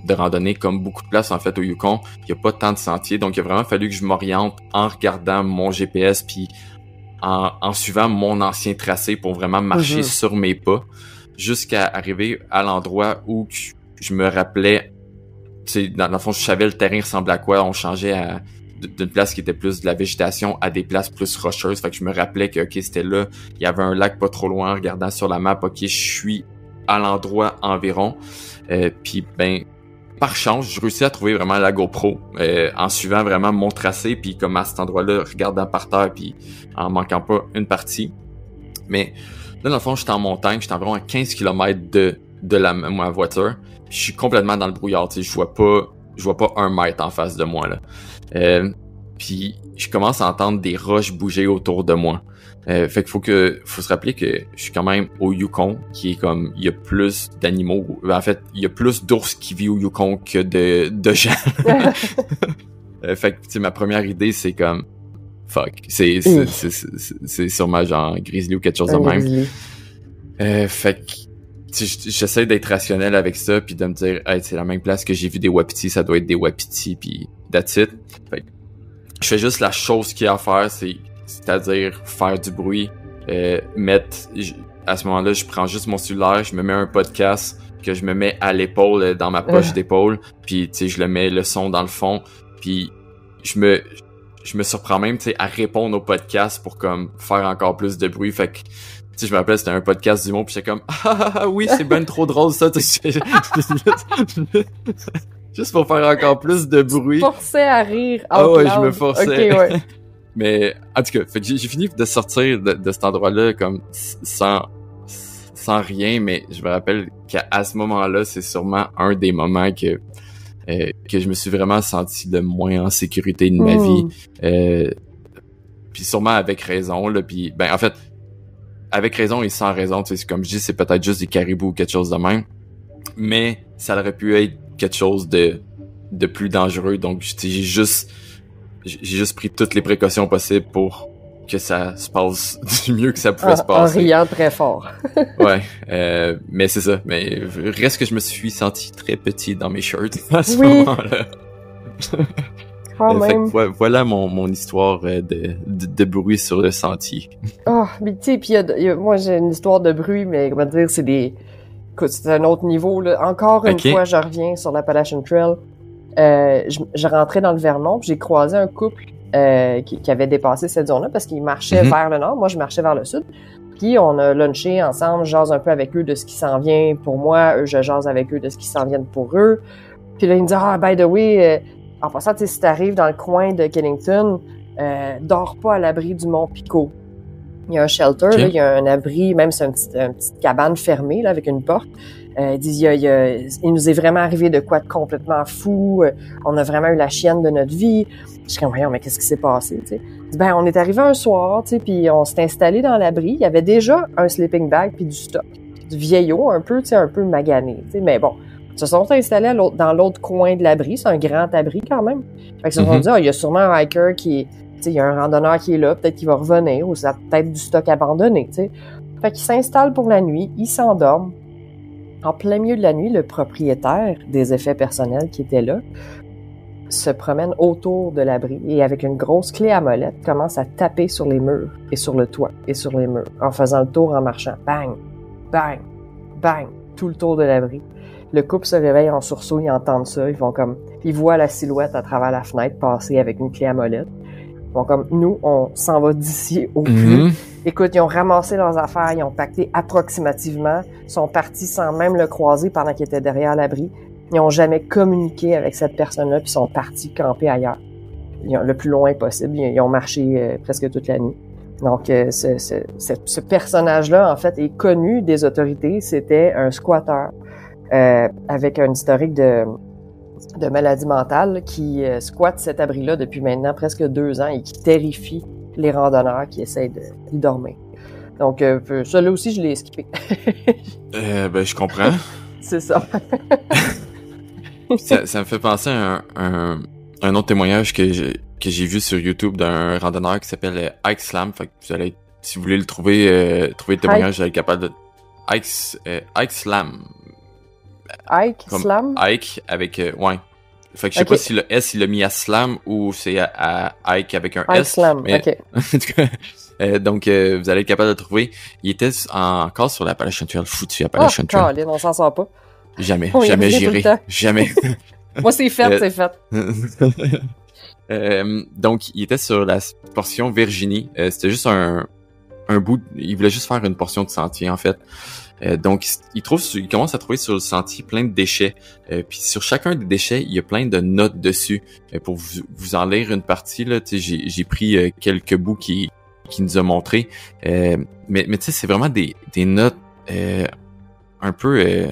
randonnée, comme beaucoup de places en fait au Yukon, il y a pas tant de sentiers. Donc, il a vraiment fallu que je m'oriente en regardant mon GPS puis en suivant mon ancien tracé pour vraiment marcher sur mes pas jusqu'à arriver à l'endroit où je me rappelais, tu sais, dans le fond, je savais le terrain ressemblait à quoi. On changeait d'une place qui était plus de la végétation à des places plus rocheuses. Fait que je me rappelais que, OK, c'était là. Il y avait un lac pas trop loin. En regardant sur la map, OK, je suis à l'endroit environ. Puis, par chance, je réussis à trouver vraiment la GoPro en suivant vraiment mon tracé. Puis, comme à cet endroit-là, regardant par terre, puis en manquant pas une partie. Mais là, dans le fond, j'étais en montagne. J'étais environ à 15 km de ma voiture. Puis, je suis complètement dans le brouillard. Tu sais, je vois pas 1 mètre en face de moi, là. Puis je commence à entendre des roches bouger autour de moi. Fait qu'il faut se rappeler que je suis quand même au Yukon, qui est comme, il y a plus d'animaux. En fait, il y a plus d'ours qui vivent au Yukon que de gens. Fait que, tu sais, ma première idée, c'est comme, fuck. C'est sûrement genre grizzly ou quelque chose de même. Fait que, j'essaie d'être rationnel avec ça, puis de me dire, hey, c'est la même place que j'ai vu des wapitis, ça doit être des wapitis, puis that's it. Fait que, je fais juste la chose qu'il y a à faire, c'est-à-dire faire du bruit, à ce moment-là, je prends juste mon cellulaire, je me mets un podcast que je me mets à l'épaule, dans ma poche d'épaule, puis tu sais, je le mets le son dans le fond, puis je me surprends même, tu sais, à répondre au podcast pour comme faire encore plus de bruit. Fait que tu sais, je me rappelle, c'était un podcast d'humour, puis j'étais comme oui, c'est ben trop drôle ça, juste pour faire encore plus de bruit.
Forçais à rire.
Ouais, je me forçais.
Okay, ouais.
Mais en tout cas, fait que j'ai fini de sortir de cet endroit-là comme sans rien, mais je me rappelle qu'à ce moment-là, c'est sûrement un des moments que je me suis vraiment senti le moins en sécurité de ma vie. Puis sûrement avec raison, là, puis en fait, avec raison et sans raison, tu sais, comme je dis, c'est peut-être juste des caribous ou quelque chose de même, mais ça aurait pu être quelque chose de plus dangereux, donc j'ai juste pris toutes les précautions possibles pour que ça se passe du mieux que ça pouvait se passer.
En riant très fort.
Ouais, mais c'est ça, mais reste que je me suis senti très petit dans mes shirts à ce
Oui.
moment-là.
Fait
que voilà mon histoire de bruit sur le sentier.
Mais tu sais, puis moi j'ai une histoire de bruit, mais comment dire, écoute, c'est un autre niveau, là. Encore une fois, je reviens sur l'Appalachian Trail. Je rentrais dans le Vermont, puis j'ai croisé un couple qui avait dépassé cette zone-là parce qu'ils marchaient vers le nord. Moi, je marchais vers le sud. Puis on a lunché ensemble, je jase un peu avec eux de ce qui s'en vient pour moi. Eux, je jase avec eux de ce qui s'en vient pour eux. Puis là, ils me disent « Ah, by the way, en passant, tu sais, si t'arrives dans le coin de Kennington, dors pas à l'abri du Mont Pico. Il y a un shelter, là, il y a un abri, même c'est une petite cabane fermée là, avec une porte. Ils disent il nous est vraiment arrivé de quoi de complètement fou. On a vraiment eu la chienne de notre vie. Je suis comme, voyons, mais qu'est-ce qui s'est passé, tu sais? On est arrivé un soir, tu sais, puis on s'est installé dans l'abri. Il y avait déjà un sleeping bag puis du stock, du vieillot, un peu, tu sais, un peu magané, tu sais. Mais bon, ils se sont installés dans l'autre coin de l'abri. C'est un grand abri quand même. Fait que ils se sont dit, il y a sûrement un hiker qui il y a un randonneur qui est là, peut-être qu'il va revenir, ou ça peut-être du stock abandonné, tu sais. Fait qu'il s'installe pour la nuit, il s'endorme. En plein milieu de la nuit, le propriétaire des effets personnels qui était là se promène autour de l'abri et avec une grosse clé à molette commence à taper sur les murs et sur le toit et sur les murs en faisant le tour en marchant. Bang, bang, bang, tout le tour de l'abri. Le couple se réveille en sursaut, ils entendent ça, ils voient la silhouette à travers la fenêtre passer avec une clé à molette. Ils vont comme, nous, on s'en va d'ici au plus. Écoute, ils ont ramassé leurs affaires, ils ont pacté approximativement, sont partis sans même le croiser pendant qu'il était derrière l'abri. Ils n'ont jamais communiqué avec cette personne-là, puis sont partis camper ailleurs. Le plus loin possible. Ils ont marché presque toute la nuit. Donc, ce personnage-là, en fait, est connu des autorités. C'était un squatteur avec un historique de maladie mentale qui squatte cet abri-là depuis maintenant presque 2 ans et qui terrifie les randonneurs qui essayent d'y dormir. Donc, ça-là aussi, je l'ai skippé.
Je comprends.
C'est ça.
Ça me fait penser à un autre témoignage que j'ai vu sur YouTube d'un randonneur qui s'appelle Ike Slam. Fait que vous allez, si vous voulez le trouver le témoignage, vous allez être capable de... Ike Slam.
Ike Slam?
Ike avec... ouais. Fait que je sais pas si le S, il l'a mis à Slam ou c'est à Ike avec un
Ike
S.
Slam,
mais,
ok.
En tout cas, donc, vous allez être capable de le trouver. Il était encore sur l'Appalachian Trail, foutu Appalachian Trail.
Colin, on s'en sort pas.
Jamais
On y
jamais
revient tout
j'irai.
le temps.
Jamais.
Moi, c'est fait, c'est fait.
Donc, il était sur la portion Virginie. C'était juste un bout. Il voulait juste faire une portion de sentier, en fait. Donc, il commence à trouver sur le sentier plein de déchets. Puis sur chacun des déchets, il y a plein de notes dessus. Pour vous en lire une partie, là, j'ai pris quelques bouts qui nous a montré. Mais tu sais, c'est vraiment des notes un peu...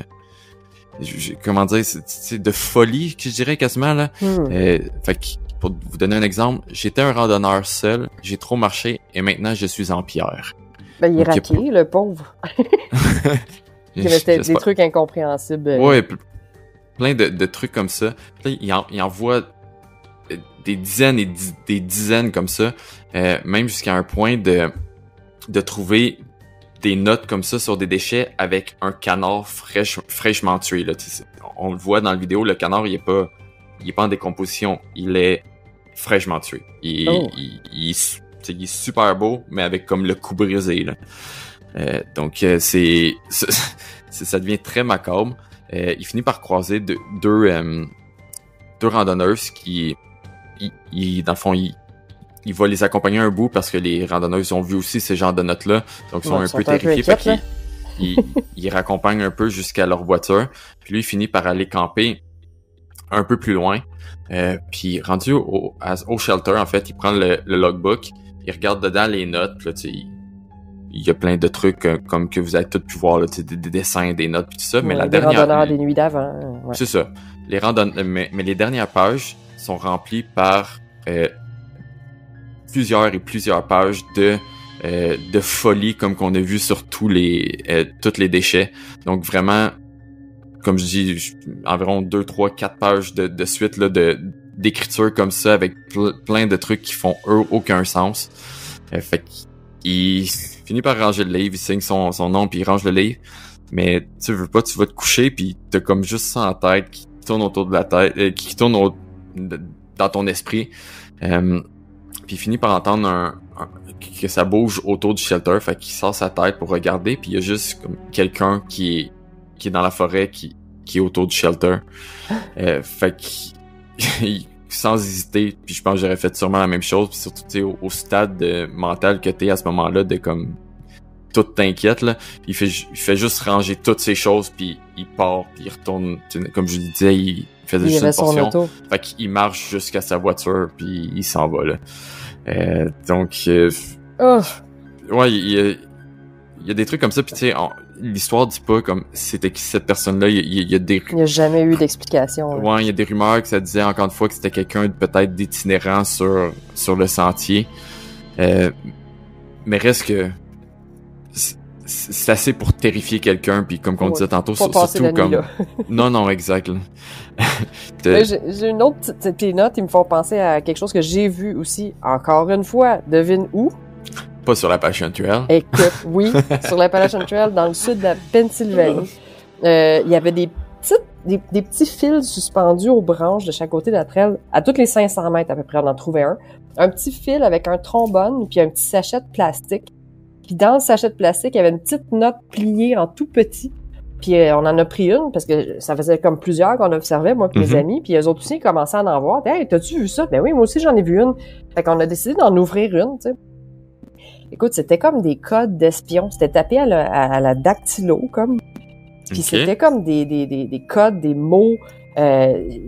comment dire, c'est de folie, que je dirais quasiment, là. Fait que, pour vous donner un exemple, j'étais un randonneur seul, j'ai trop marché et maintenant je suis en pierre.
Ben, il est raqué, le pauvre. Il avait des trucs incompréhensibles.
Ouais, plein de trucs comme ça. Il envoie des dizaines et des dizaines comme ça, même jusqu'à un point de trouver des notes comme ça sur des déchets avec un canard fraîchement tué. Là. On le voit dans la vidéo, le canard, il est pas en décomposition, il est fraîchement tué. Il est super beau, mais avec comme le cou brisé. Là. Donc, ça devient très macabre. Il finit par croiser deux randonneuses qui, dans le fond, il va les accompagner un bout parce que les randonneuses ont vu aussi ces genres de notes-là. Donc, ils sont un peu terrifiés. Fait qu'ils raccompagnent un peu jusqu'à leur voiture. Puis lui, il finit par aller camper un peu plus loin. Puis rendu au shelter, en fait, il prend le logbook. Il regarde dedans les notes. Là, il y a plein de trucs comme que vous avez tous pu voir, là, des dessins, des notes, puis tout ça. Mais la
des
dernière...
randonneurs des nuits d'avant. Ouais.
C'est ça. Mais les dernières pages sont remplies par... plusieurs pages de folie comme qu'on a vu sur tous les déchets. Donc vraiment, comme je dis, environ 2, 3, 4 pages de suite là, d'écriture comme ça avec plein de trucs qui font aucun sens. Fait qu'il finit par ranger le livre, il signe son nom puis il range le livre. Mais tu veux pas, tu vas te coucher puis t'as comme juste ça en tête qui tourne autour de la tête, qui tourne dans ton esprit. Puis il finit par entendre que ça bouge autour du shelter, fait qu'il sort sa tête pour regarder, puis il y a juste comme quelqu'un qui est dans la forêt, qui est autour du shelter. Fait qu'il sans hésiter, puis je pense que j'aurais fait sûrement la même chose, puis surtout tu sais au stade mental que t'es à ce moment-là, de comme tout t'inquiète là, il fait juste ranger toutes ces choses, puis il part, puis il retourne, comme je lui disais, il faisait juste une portion. Fait qu'il marche jusqu'à sa voiture, puis il s'en va là. Donc, ouais, il y a des trucs comme ça, puis tu sais, l'histoire dit pas comme c'était qui cette personne-là. Il y a des...
Il y a jamais eu d'explication. Là.
Ouais, il y a des rumeurs que ça disait encore une fois que c'était quelqu'un peut-être d'itinérant sur le sentier. Mais reste que c'est assez pour terrifier quelqu'un, puis comme on disait tantôt,
surtout
comme...
Là.
Non, exact.
J'ai une autre petite note, ils me font penser à quelque chose que j'ai vu aussi, encore une fois, devine où?
Pas sur l'Appalachian Trail.
Écoute, oui, sur l'Appalachian Trail, dans le sud de la Pennsylvanie. Il y avait des petits fils suspendus aux branches de chaque côté de la trail, à toutes les 500 mètres à peu près, on en trouvait un. Un petit fil avec un trombone, puis un petit sachet de plastique. Puis dans le sachet de plastique, il y avait une petite note pliée en tout petit. Puis on en a pris une, parce que ça faisait comme plusieurs qu'on observait, moi et mes amis. Puis eux autres aussi, ils commençaient à en voir. « Hey, t'as-tu vu ça? » Ben oui, moi aussi, j'en ai vu une. Fait qu'on a décidé d'en ouvrir une, tu sais. Écoute, c'était comme des codes d'espions. C'était tapé à la dactylo, comme. Puis c'était comme des codes, des mots. Tu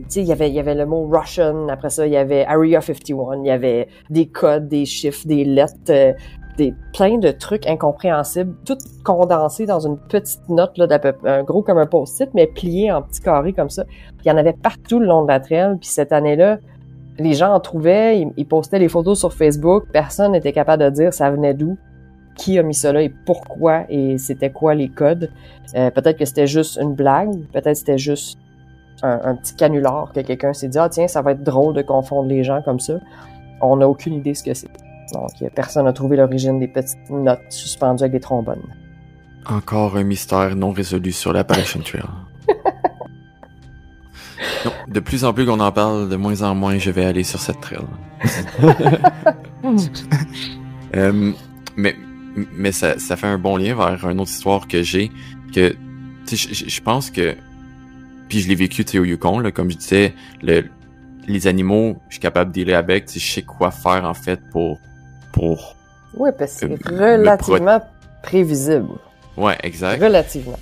sais, il y avait le mot Russian. Après ça, il y avait Area 51. Il y avait des codes, des chiffres, des lettres, plein de trucs incompréhensibles, tout condensé dans une petite note, là, un gros comme un post-it, mais plié en petits carrés comme ça. Puis il y en avait partout le long de la trail. Puis cette année-là, les gens en trouvaient, ils postaient les photos sur Facebook. Personne n'était capable de dire ça venait d'où, qui a mis ça là et pourquoi et c'était quoi les codes. Peut-être que c'était juste une blague, peut-être que c'était juste un petit canular que quelqu'un s'est dit « Ah tiens, ça va être drôle de confondre les gens comme ça. » On n'a aucune idée ce que c'est. Donc, personne n'a trouvé l'origine des petites notes suspendues avec des trombones.
Encore un mystère non résolu sur l'Appalachian Trail. Non, de plus en plus qu'on en parle, de moins en moins je vais aller sur cette trail. Mais ça fait un bon lien vers une autre histoire que j'ai, que je pense que, puis je l'ai vécu au Yukon, là, comme je disais, les animaux, je suis capable de dealer avec, je sais quoi faire en fait pour
ouais, parce que c'est relativement prévisible.
Ouais, exact.
Relativement.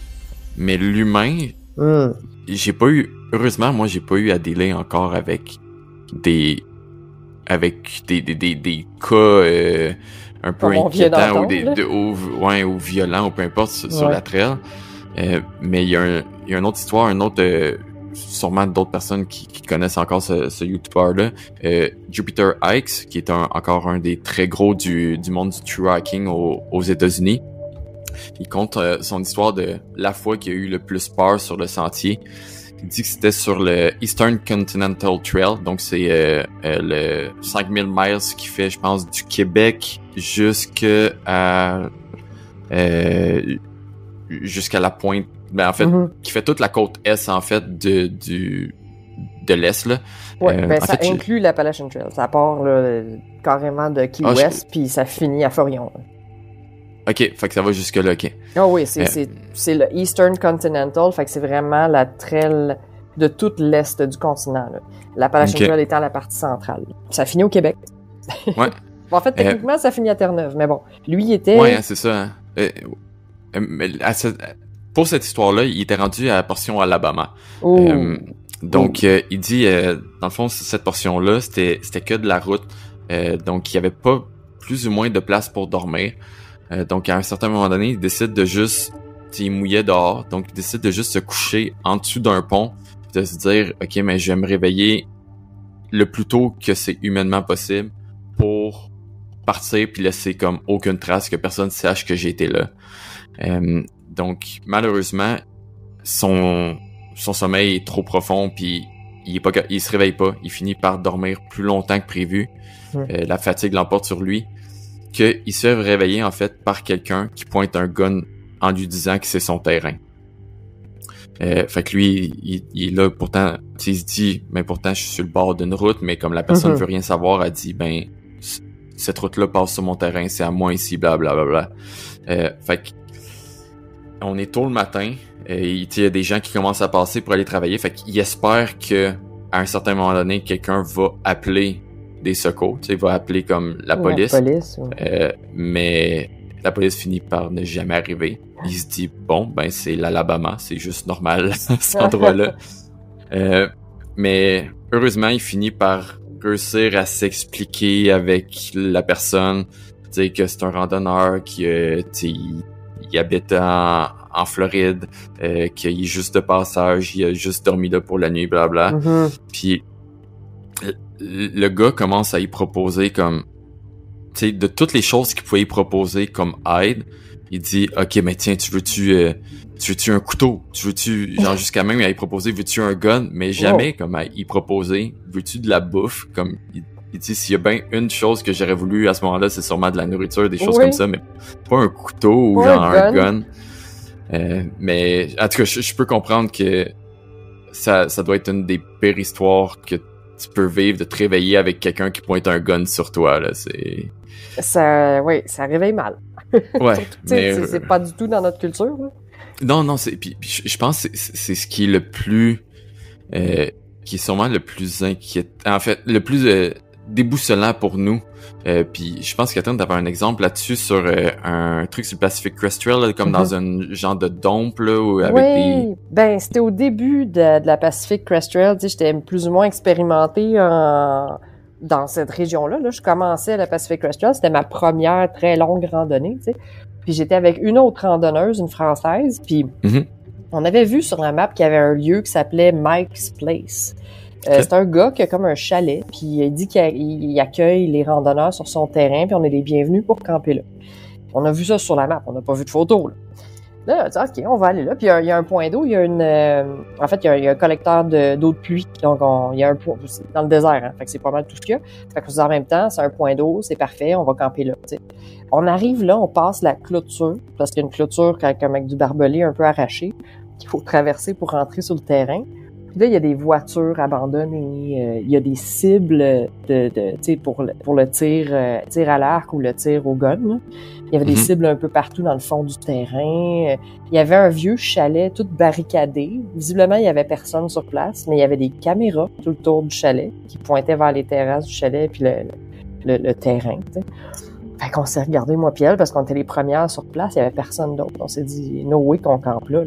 Mais l'humain, heureusement, moi, j'ai pas eu à dealer encore avec des cas un peu inquiétants ou violents ou peu importe sur la trail. Mais il y a une autre histoire, sûrement d'autres personnes qui connaissent encore ce YouTuber-là, Jupiter Hikes, qui est encore un des très gros du monde du true hiking aux États-Unis. Il compte son histoire de la fois qu'il a eu le plus peur sur le sentier. Il dit que c'était sur le Eastern Continental Trail, donc c'est le 5000 miles qui fait, je pense, du Québec jusqu'à la pointe, ben en fait, qui fait toute la côte est en fait de l'est là.
Ouais, ça inclut l'Appalachian Trail. Ça part là, carrément de Key West, puis ça finit à Forion. Là.
OK, fait que ça va jusque-là, OK.
Ah oui, c'est le Eastern Continental, fait que c'est vraiment la trail de tout l'est du continent. L'Appalachian Trail étant la partie centrale. Ça finit au Québec.
Ouais.
En fait, techniquement, ça finit à Terre-Neuve, mais bon, lui, il était...
Ouais, c'est ça. Pour cette histoire-là, il était rendu à la portion Alabama. Donc, il dit, dans le fond, cette portion-là, c'était que de la route. Donc, il n'y avait pas plus ou moins de place pour dormir. Donc, à un certain moment donné, il décide de juste... Il mouillait dehors, donc il décide de juste se coucher en dessous d'un pont, de se dire, OK, mais je vais me réveiller le plus tôt que c'est humainement possible pour partir puis laisser comme aucune trace, que personne sache que j'ai été là. Donc, malheureusement, son sommeil est trop profond puis il se réveille pas. Il finit par dormir plus longtemps que prévu. La fatigue l'emporte sur lui. Qu'il se fait réveiller, en fait, par quelqu'un qui pointe un gun en lui disant que c'est son terrain. Fait que lui, il est là, pourtant, il se dit, mais pourtant, je suis sur le bord d'une route, mais comme la personne veut rien savoir, elle dit, ben, cette route-là passe sur mon terrain, c'est à moi ici, blablabla. Fait que, on est tôt le matin, il y a des gens qui commencent à passer pour aller travailler, fait qu'il espère que, à un certain moment donné, quelqu'un va appeler des secours, tu sais, va appeler comme la police. Mais la police finit par ne jamais arriver. Il se dit, bon, ben c'est l'Alabama, c'est juste normal, cet endroit-là. Mais heureusement, il finit par réussir à s'expliquer avec la personne, tu sais, que c'est un randonneur, qui il habite en Floride, qu'il est juste de passage, il a juste dormi là pour la nuit, blabla. Puis le gars commence à y proposer comme, tu sais, de toutes les choses qu'il pouvait y proposer comme aide, il dit « Ok, mais tiens, tu veux-tu un couteau? Tu veux-tu... » Genre, jusqu'à même, il proposé « Veux-tu un gun? » Mais jamais, comme, il proposait « Veux-tu de la bouffe? » Comme, il dit « S'il y a bien une chose que j'aurais voulu à ce moment-là, c'est sûrement de la nourriture, des choses comme ça, mais pas un couteau ou
pas
genre un gun. » Mais, en tout cas, je peux comprendre que ça doit être une des pires histoires que tu peux vivre, de te réveiller avec quelqu'un qui pointe un gun sur toi, là, c'est...
Ça réveille mal.
Ouais.
Surtout, c'est pas du tout dans notre culture, là.
Non, puis je pense que c'est ce qui est le plus... qui est sûrement le plus inquiétant... En fait, le plus déboussolant pour nous. Puis je pense qu'Athan t'avais un exemple là-dessus sur un truc sur le Pacific Crest Trail, là, comme dans un genre de dompe, là, où, avec des...
Ben, c'était au début de la Pacific Crest Trail, tu sais, j'étais plus ou moins expérimentée dans cette région-là. Là, je commençais à la Pacific Crest Trail, c'était ma première très longue randonnée, tu sais. Puis j'étais avec une autre randonneuse, une Française, puis on avait vu sur la map qu'il y avait un lieu qui s'appelait Mike's Place. C'est un gars qui a comme un chalet, puis il dit qu'il accueille les randonneurs sur son terrain, puis on est les bienvenus pour camper là. On a vu ça sur la map, on n'a pas vu de photos, là. Là, on a dit, OK, on va aller là. Puis il y a un point d'eau, il y a en fait, il y a un collecteur d'eau de pluie. Donc, il y a un point dans le désert, hein. Fait que c'est pas mal tout ce qu'il y a. Fait que en même temps, c'est un point d'eau, c'est parfait, on va camper là, tu sais. On arrive là, on passe la clôture, parce qu'il y a une clôture comme avec du barbelé un peu arraché, qu'il faut traverser pour rentrer sur le terrain. Puis là, il y a des voitures abandonnées, il y a des cibles tu sais, pour le tir à l'arc ou le tir au gun, là. Il y avait des cibles un peu partout dans le fond du terrain. Il y avait un vieux chalet tout barricadé. Visiblement, il y avait personne sur place, mais il y avait des caméras tout autour du chalet qui pointaient vers les terrasses du chalet puis le terrain, tu sais. Fait qu'on s'est regardé, moi puis elle, parce qu'on était les premières sur place, il y avait personne d'autre. On s'est dit, no way qu'on campe là.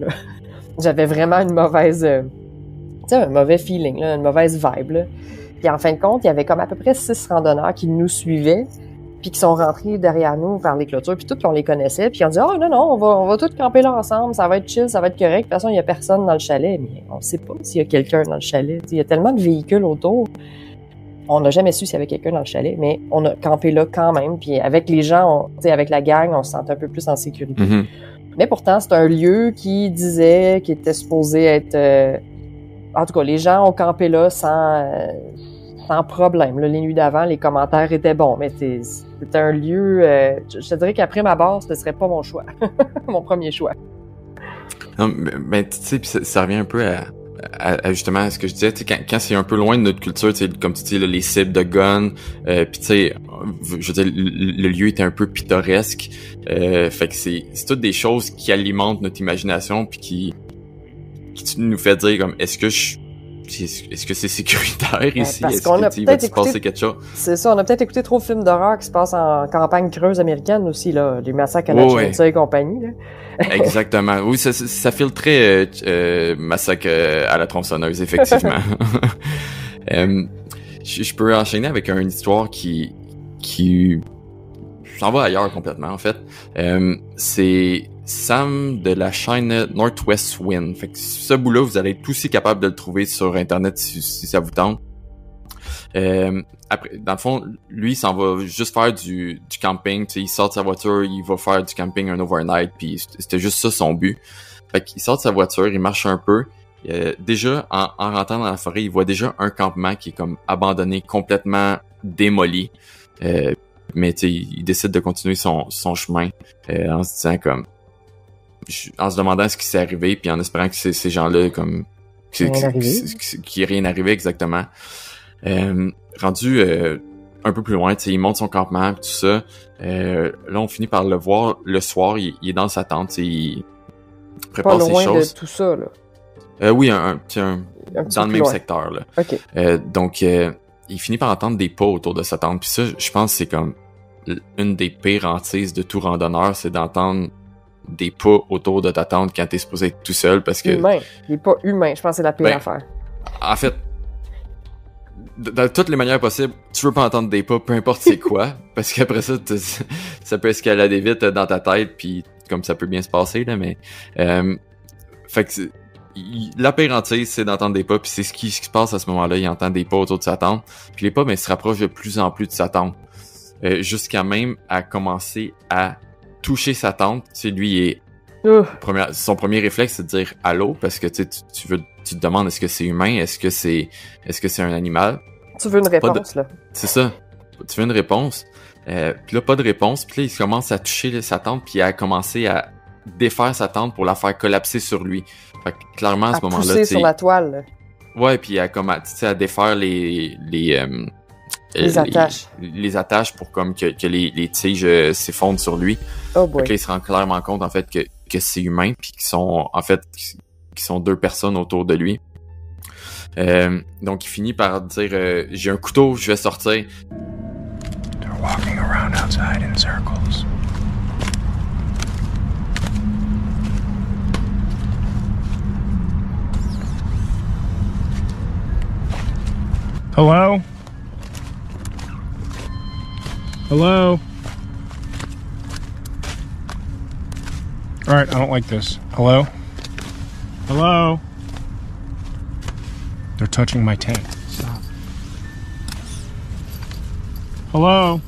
J'avais vraiment une mauvaise... tu sais, un mauvais feeling, là, une mauvaise vibe, là. Puis en fin de compte, il y avait comme à peu près 6 randonneurs qui nous suivaient, puis qui sont rentrés derrière nous par les clôtures, puis tout qu'on les connaissait, puis on dit « Oh non, on va tous camper là ensemble, ça va être chill, ça va être correct. » De toute façon, il y a personne dans le chalet, mais on sait pas s'il y a quelqu'un dans le chalet. Il y a tellement de véhicules autour. On n'a jamais su s'il y avait quelqu'un dans le chalet, mais on a campé là quand même, puis avec les gens, avec la gang, on se sentait un peu plus en sécurité. Mais pourtant, c'est un lieu qui disait qu'il était supposé être... en tout cas, les gens ont campé là sans problème. Là, les nuits d'avant, les commentaires étaient bons, mais c'était un lieu... je te dirais qu'après ma base, ce serait pas mon choix. Mon premier choix.
Non, mais tu sais, ça revient un peu à justement à ce que je disais, tu sais, quand c'est un peu loin de notre culture, tu sais, comme tu dis, là, les cibles de guns, puis tu sais, je veux dire, le lieu était un peu pittoresque, fait que c'est toutes des choses qui alimentent notre imagination, puis qui nous fait dire comme est-ce que c'est sécuritaire ici?
Parce
est-ce
qu'on a
qu'il va se passer quelque chose?
C'est ça, on a peut-être écouté trop de films d'horreur qui se passent en campagne creuse américaine aussi, là, les massacres à la chainsaw et compagnie, là.
Exactement. Oui, ça file très massacre à la tronçonneuse, effectivement. Je peux enchaîner avec une histoire qui s'en va ailleurs complètement, en fait. C'est Sam de la chaîne Northwest Wind. Fait que ce bout-là, vous allez être aussi capable de le trouver sur Internet si ça vous tente. Après, dans le fond, lui, il s'en va juste faire du camping. Tu sais, il sort de sa voiture, il va faire du camping un overnight, puis c'était juste ça son but. Fait qu'il sort de sa voiture, il marche un peu. Déjà, en rentrant dans la forêt, il voit déjà un campement qui est comme abandonné, complètement démoli. Mais tu sais, il décide de continuer son chemin en se disant comme... en se demandant ce qui s'est arrivé, puis en espérant que ces gens-là, comme... qu'il n'y ait rien arrivé, exactement. Rendu un peu plus loin, tu sais, il monte son campement, tout ça. Là, on finit par le voir le soir, il est dans sa tente, il prépare ses choses. Pas loin
de tout ça, là.
Oui, dans le même secteur, là.
OK.
Donc, il finit par entendre des pas autour de sa tente, puis ça, je pense que c'est comme une des pires hantises de tout randonneur, c'est d'entendre des pas autour de ta tente quand t'es supposé être tout seul, parce que...
Humain. Il est pas humain, je pense que c'est la pire affaire.
En fait, de toutes les manières possibles, tu veux pas entendre des pas, peu importe c'est quoi, parce qu'après ça, ça peut escalader vite dans ta tête, puis comme ça peut bien se passer, là, mais... fait que la pire hantise, c'est d'entendre des pas, puis c'est ce qui se passe à ce moment-là, il entend des pas autour de sa tente, puis les pas, se rapprochent de plus en plus de sa tente, jusqu'à même à commencer à toucher sa tante. Tu sais, lui, il est son premier réflexe, c'est de dire allô, parce que tu te demandes est-ce que c'est humain, est-ce que c'est un animal.
Tu veux une réponse, là.
C'est ça. Tu veux une réponse. Puis là, pas de réponse. Puis là, il commence à toucher sa tante, puis il a commencé à défaire sa tante pour la faire collapser sur lui. Fait que clairement, à ce moment-là,
pousser sur la toile, là.
Ouais, puis à défaire les
attaches.
Les attaches pour comme que les tiges s'effondrent sur lui.
Oh boy.
Donc là, il se rend clairement compte, en fait, que c'est humain, puis qu'ils sont deux personnes autour de lui. Donc, il finit par dire j'ai un couteau, je vais sortir.
They're walking around outside in circles.
Hello? Hello? Alright, I don't like this. Hello? Hello? They're touching my tank. Stop. Hello?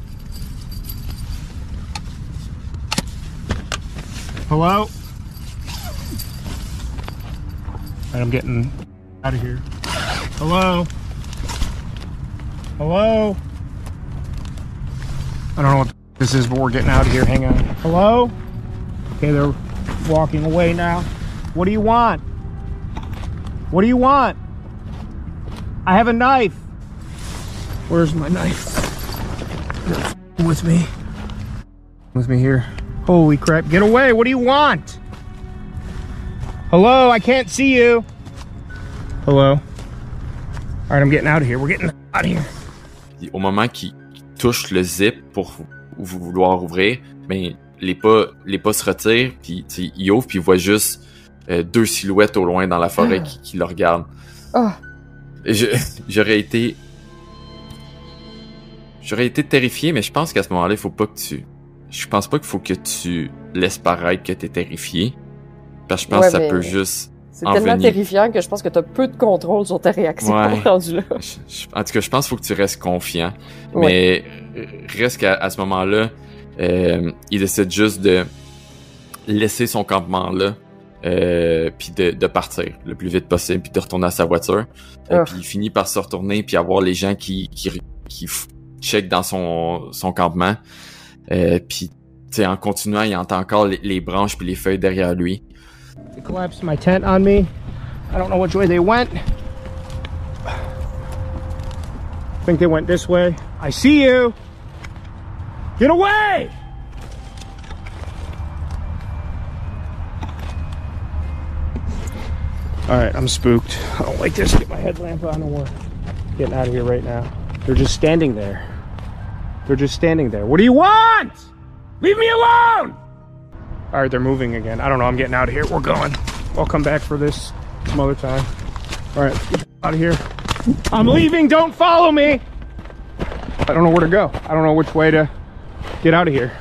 Hello? Alright, I'm getting out of here. Hello? Hello? I don't know what this is, but we're getting out of here. Hang on. Hello? Okay, they're walking away now. What do you want? What do you want? I have a knife. Where's my knife? You're with me. With me here. Holy crap. Get away. What do you want? Hello? I can't see you. Hello? Alright, I'm getting out of here. We're getting out of here.
Au moment qu'il touche le zip pour vouloir ouvrir, ben les pas se retirent, puis il ouvre, puis il voit juste deux silhouettes au loin dans la forêt qui le regardent.
Oh.
J'aurais été terrifié, mais je pense qu'à ce moment-là, je pense pas qu'il faut que tu laisses paraître que t'es terrifié, parce que je pense que ça peut juste
c'est tellement terrifiant que je pense que t'as peu de contrôle sur ta réaction rendu là.
En tout cas, je pense qu'il faut que tu restes confiant. Mais reste qu'à ce moment-là, il décide juste de laisser son campement là, puis de partir le plus vite possible, puis de retourner à sa voiture. Puis il finit par se retourner, puis avoir les gens qui checkent dans son campement. Puis en continuant, il entend encore les branches puis les feuilles derrière lui.
They collapsed my tent on me. I don't know which way they went. I think they went this way. I see you. Get away! Alright, I'm spooked. I don't like this. Get my headlamp on and we're getting out of here right now. They're just standing there. They're just standing there. What do you want? Leave me alone! Alright, they're moving again. I don't know, I'm getting out of here. We're going. I'll come back for this some other time. Alright, out of here. I'm leaving, don't follow me! I don't know where to go. I don't know which way to get out of here.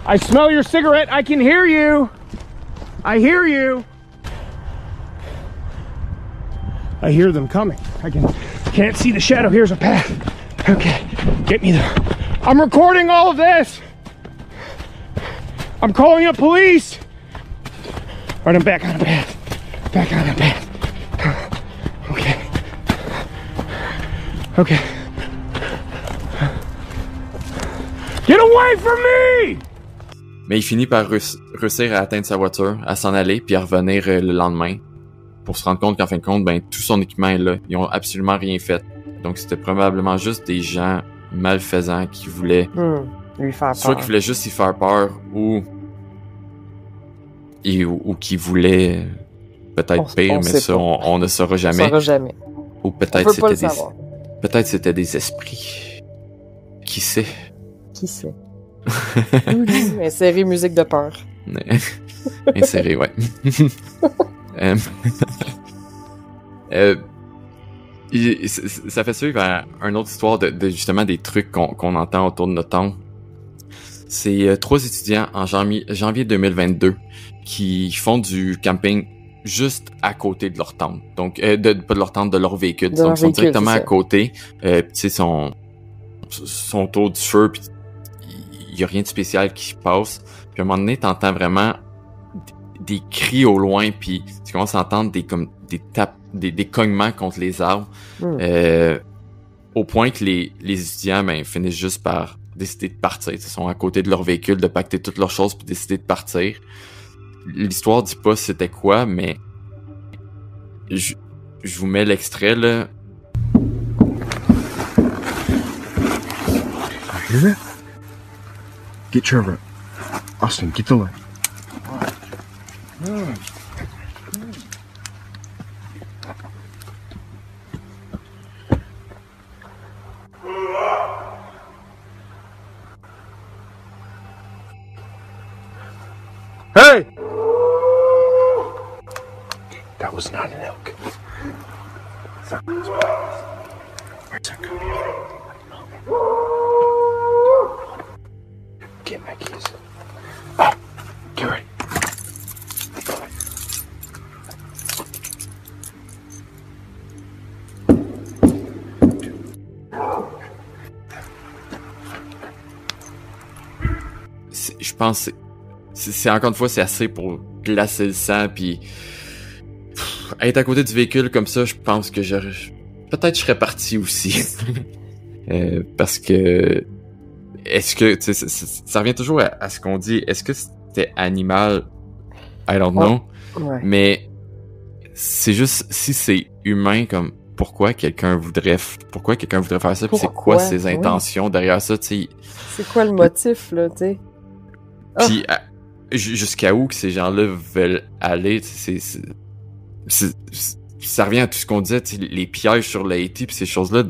I smell your cigarette, I can hear you! I hear you! I hear them coming. Can't see the shadow, here's a path. Okay, get me there. I'm recording all of this! I'm calling the police! Alright, I'm back on the path. Back on the path. Okay. Okay. Get away from me!
Mais il finit par réussir à atteindre sa voiture, à s'en aller, puis à revenir le lendemain, pour se rendre compte qu'en fin de compte, ben tout son équipement est là. Ils ont absolument rien fait. Donc c'était probablement juste des gens malfaisants qui voulaient
lui faire peur.
Soit qui voulaient juste y faire peur, ou qui voulaient peut-être pire, mais ça on ne saura jamais.
On saura jamais.
Ou peut-être c'était des esprits. Qui sait?
Qui sait? Insérer musique de peur.
Insérer, ouais. Ça fait suivre à une autre histoire de justement des trucs qu'on entend autour de notre tente. C'est 3 étudiants en janvier 2022 qui font du camping juste à côté de leur tente. Donc, pas de leur tente, de leur véhicule. Donc, ils sont directement à côté. Tu sais, sont autour du feu, puis y a rien de spécial qui se passe. Puis à un moment donné, t'entends vraiment des cris au loin, puis tu commences à entendre des cognements contre les arbres, au point que les étudiants finissent juste par décider de partir. Ils sont à côté de leur véhicule, de pacter toutes leurs choses, puis décider de partir. L'histoire dit pas c'était quoi, mais je vous mets l'extrait, là.
Hear that? Get Trevor. Austin, get the light. Hey! That was not an elk. Where's that coming from? Get my keys. Oh, get ready.
Je pense c'est encore une fois, c'est assez pour glacer le sang, puis être à côté du véhicule comme ça, je pense que peut-être je serais parti aussi. Parce que est-ce que ça revient toujours à ce qu'on dit, est-ce que c'était animal? I don't know.
Ouais.
Mais c'est juste, si c'est humain, comme pourquoi quelqu'un voudrait faire ça, puis c'est quoi ses intentions derrière ça, tu sais.
C'est quoi le motif, là, tu sais?
Puis jusqu'à où que ces gens-là veulent aller, ça revient à tout ce qu'on disait, les pièges sur le AT pis ces choses-là.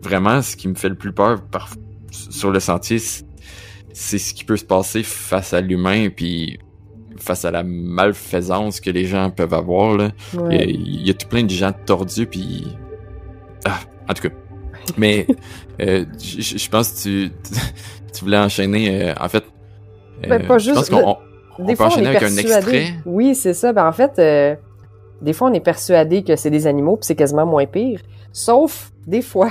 Vraiment, ce qui me fait le plus peur sur le sentier, c'est ce qui peut se passer face à l'humain, puis face à la malfaisance que les gens peuvent avoir, là.
Ouais.
Il y a tout plein de gens tordus, puis en tout cas. Mais je pense que tu voulais enchaîner, en fait.
Pas juste.
Je pense qu'on peut enchaîner avec un extrait.
Oui, c'est ça. En fait, des fois, on est persuadé que c'est des animaux, puis c'est quasiment moins pire. Sauf, des fois,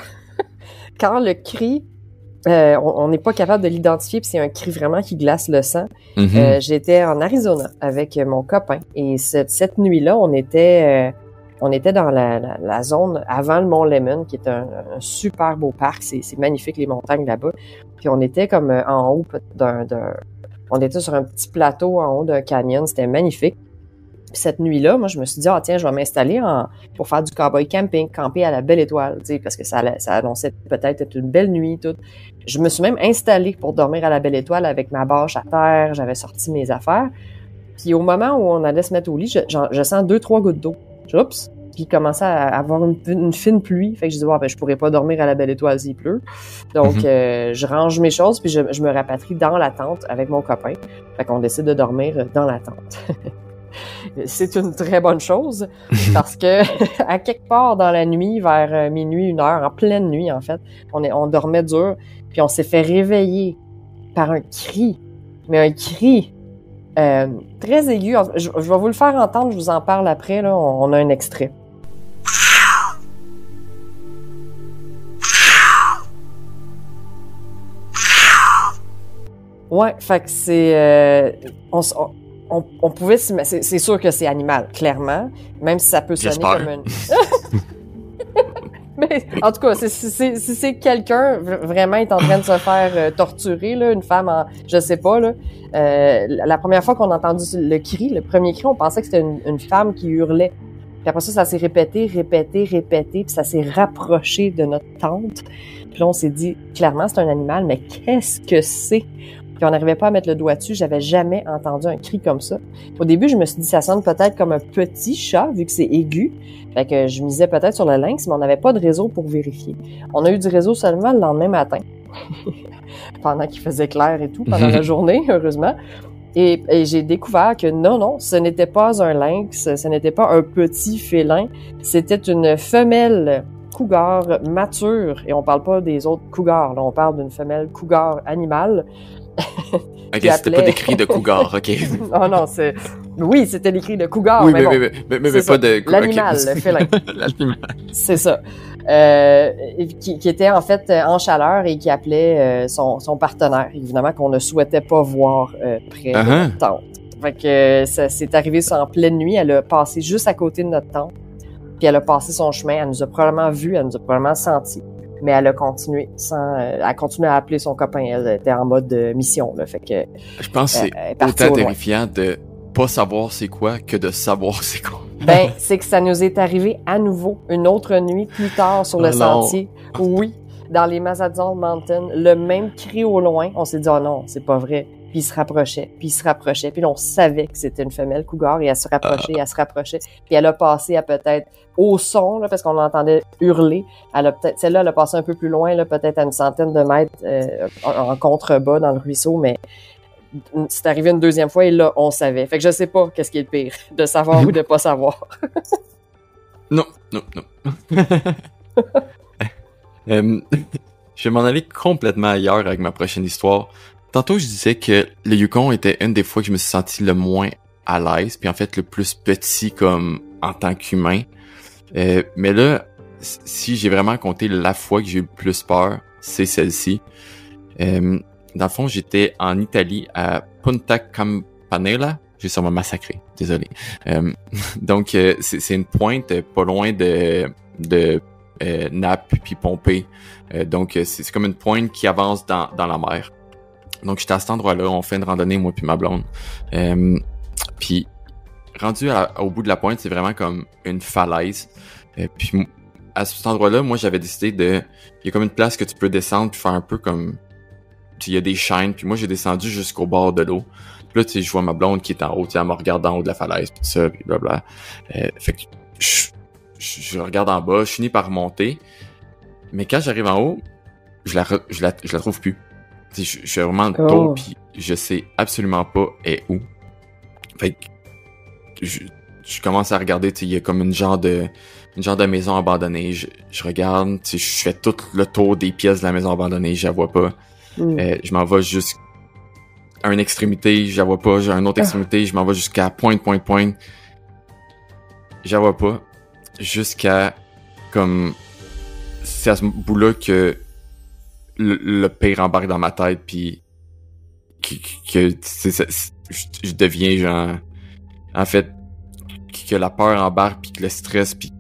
quand le cri, on n'est pas capable de l'identifier, puis c'est un cri vraiment qui glace le sang.
Mm-hmm.
J'étais en Arizona avec mon copain, et cette nuit-là, on était dans la zone avant le Mont Lemmon, qui est un super beau parc. C'est magnifique, les montagnes là-bas. Puis on était comme en haut on était sur un petit plateau en haut d'un canyon. C'était magnifique. Puis cette nuit-là, moi, je me suis dit, tiens, je vais m'installer pour faire du cowboy camping, camper à la Belle Étoile, tu sais, parce que ça annonçait peut-être être une belle nuit, tout. Je me suis même installée pour dormir à la Belle Étoile avec ma bâche à terre. J'avais sorti mes affaires. Puis au moment où on allait se mettre au lit, je sens 2-3 gouttes d'eau. Oups! Puis il commençait à avoir une fine pluie. Fait que je dis, je pourrais pas dormir à la Belle Étoile s'il pleut. Donc, je range mes choses, puis je me rapatrie dans la tente avec mon copain. Fait qu'on décide de dormir dans la tente. C'est une très bonne chose, parce que à quelque part dans la nuit, vers minuit, 1h, en pleine nuit, en fait, on dormait dur, puis on s'est fait réveiller par un cri. Mais un cri très aigu. Je vais vous le faire entendre, je vous en parle après, là. On a un extrait. Ouais, fait que c'est... on pouvait... C'est sûr que c'est animal, clairement. Même si ça peut sonner comme une... Mais en tout cas, si c'est quelqu'un vraiment est en train de se faire torturer, là, une femme en... Je sais pas, là. La première fois qu'on a entendu le cri, le premier cri, on pensait que c'était une femme qui hurlait. Puis après ça s'est répété, puis ça s'est rapproché de notre tente. Puis là, on s'est dit, clairement, c'est un animal, mais qu'est-ce que c'est? Puis on n'arrivait pas à mettre le doigt dessus. J'avais jamais entendu un cri comme ça. Au début, je me suis dit, ça sonne peut-être comme un petit chat, vu que c'est aigu. Fait que je misais peut-être sur le lynx, mais on n'avait pas de réseau pour vérifier. On a eu du réseau seulement le lendemain matin. Pendant qu'il faisait clair et tout, pendant la journée, heureusement. Et j'ai découvert que non, ce n'était pas un lynx, ce n'était pas un petit félin, c'était une femelle cougar mature. Et on parle pas des autres cougars, là, on parle d'une femelle cougar animale.
Ok, c'était pas des cris de cougar, ok.
non, oui, c'était des cris de cougar,
oui,
mais
mais pas de...
L'animal, le félin.
L'animal.
C'est ça. qui était en fait en chaleur et qui appelait son partenaire, évidemment, qu'on ne souhaitait pas voir près de notre tente. Fait que ça s'est arrivé en pleine nuit. Elle a passé juste à côté de notre tente. Puis elle a passé son chemin. Elle nous a probablement vus, elle nous a probablement sentis. Mais elle a continué elle a continué à appeler son copain. Elle était en mode mission, là. Fait que.
Je pense que c'est autant terrifiant de pas savoir c'est quoi que de savoir c'est quoi.
Ben, c'est que ça nous est arrivé à nouveau une autre nuit plus tard sur le sentier. Oui, dans les Mazadzal Mountains, le même cri au loin. On s'est dit, oh non, c'est pas vrai. Puis il se rapprochait, puis là, on savait que c'était une femelle cougar, et elle se rapprochait, puis elle a passé à peut-être au son, là, parce qu'on l'entendait hurler. Celle-là, elle a passé un peu plus loin, là, peut-être à une centaine de mètres en contrebas dans le ruisseau, mais c'est arrivé une deuxième fois, et là, on savait. Fait que je sais pas qu'est-ce qui est le pire, de savoir ou de pas savoir.
Non. Je vais m'en aller complètement ailleurs avec ma prochaine histoire. Tantôt, je disais que le Yukon était une des fois que je me suis senti le moins à l'aise, puis en fait le plus petit comme en tant qu'humain. Mais là, si j'ai vraiment compté la fois que j'ai eu le plus peur, c'est celle-ci. Dans le fond, j'étais en Italie à Punta Campanella. J'ai sûrement massacré, désolé. Donc, c'est une pointe pas loin de Naples puis Pompée. Donc, c'est comme une pointe qui avance dans la mer. Donc, j'étais à cet endroit-là, on fait une randonnée, moi puis ma blonde. Puis, rendu au bout de la pointe, c'est vraiment comme une falaise. Puis, à cet endroit-là, moi, j'avais décidé il y a comme une place que tu peux descendre puis faire un peu comme... Il y a des chaînes, puis moi, j'ai descendu jusqu'au bord de l'eau. Puis là, tu sais, je vois ma blonde qui est en haut, elle me regarde en haut de la falaise, puis tout ça, puis blabla. Fait que je regarde en bas, je finis par remonter. Mais quand j'arrive en haut, je la trouve plus. Je suis vraiment de tôt, puis je sais absolument pas où. Fait que je commence à regarder, tu sais, il y a comme une genre de maison abandonnée. Je regarde, tu sais, je fais tout le tour des pièces de la maison abandonnée, je la vois pas. Je m'en vais jusqu'à une extrémité, je la vois pas. J'ai une autre extrémité, je m'en vais jusqu'à pointe. Je la vois pas. Jusqu'à comme... C'est à ce bout-là que le pire embarque dans ma tête, puis que je deviens genre... En fait, que la peur embarque, puis que le stress, puis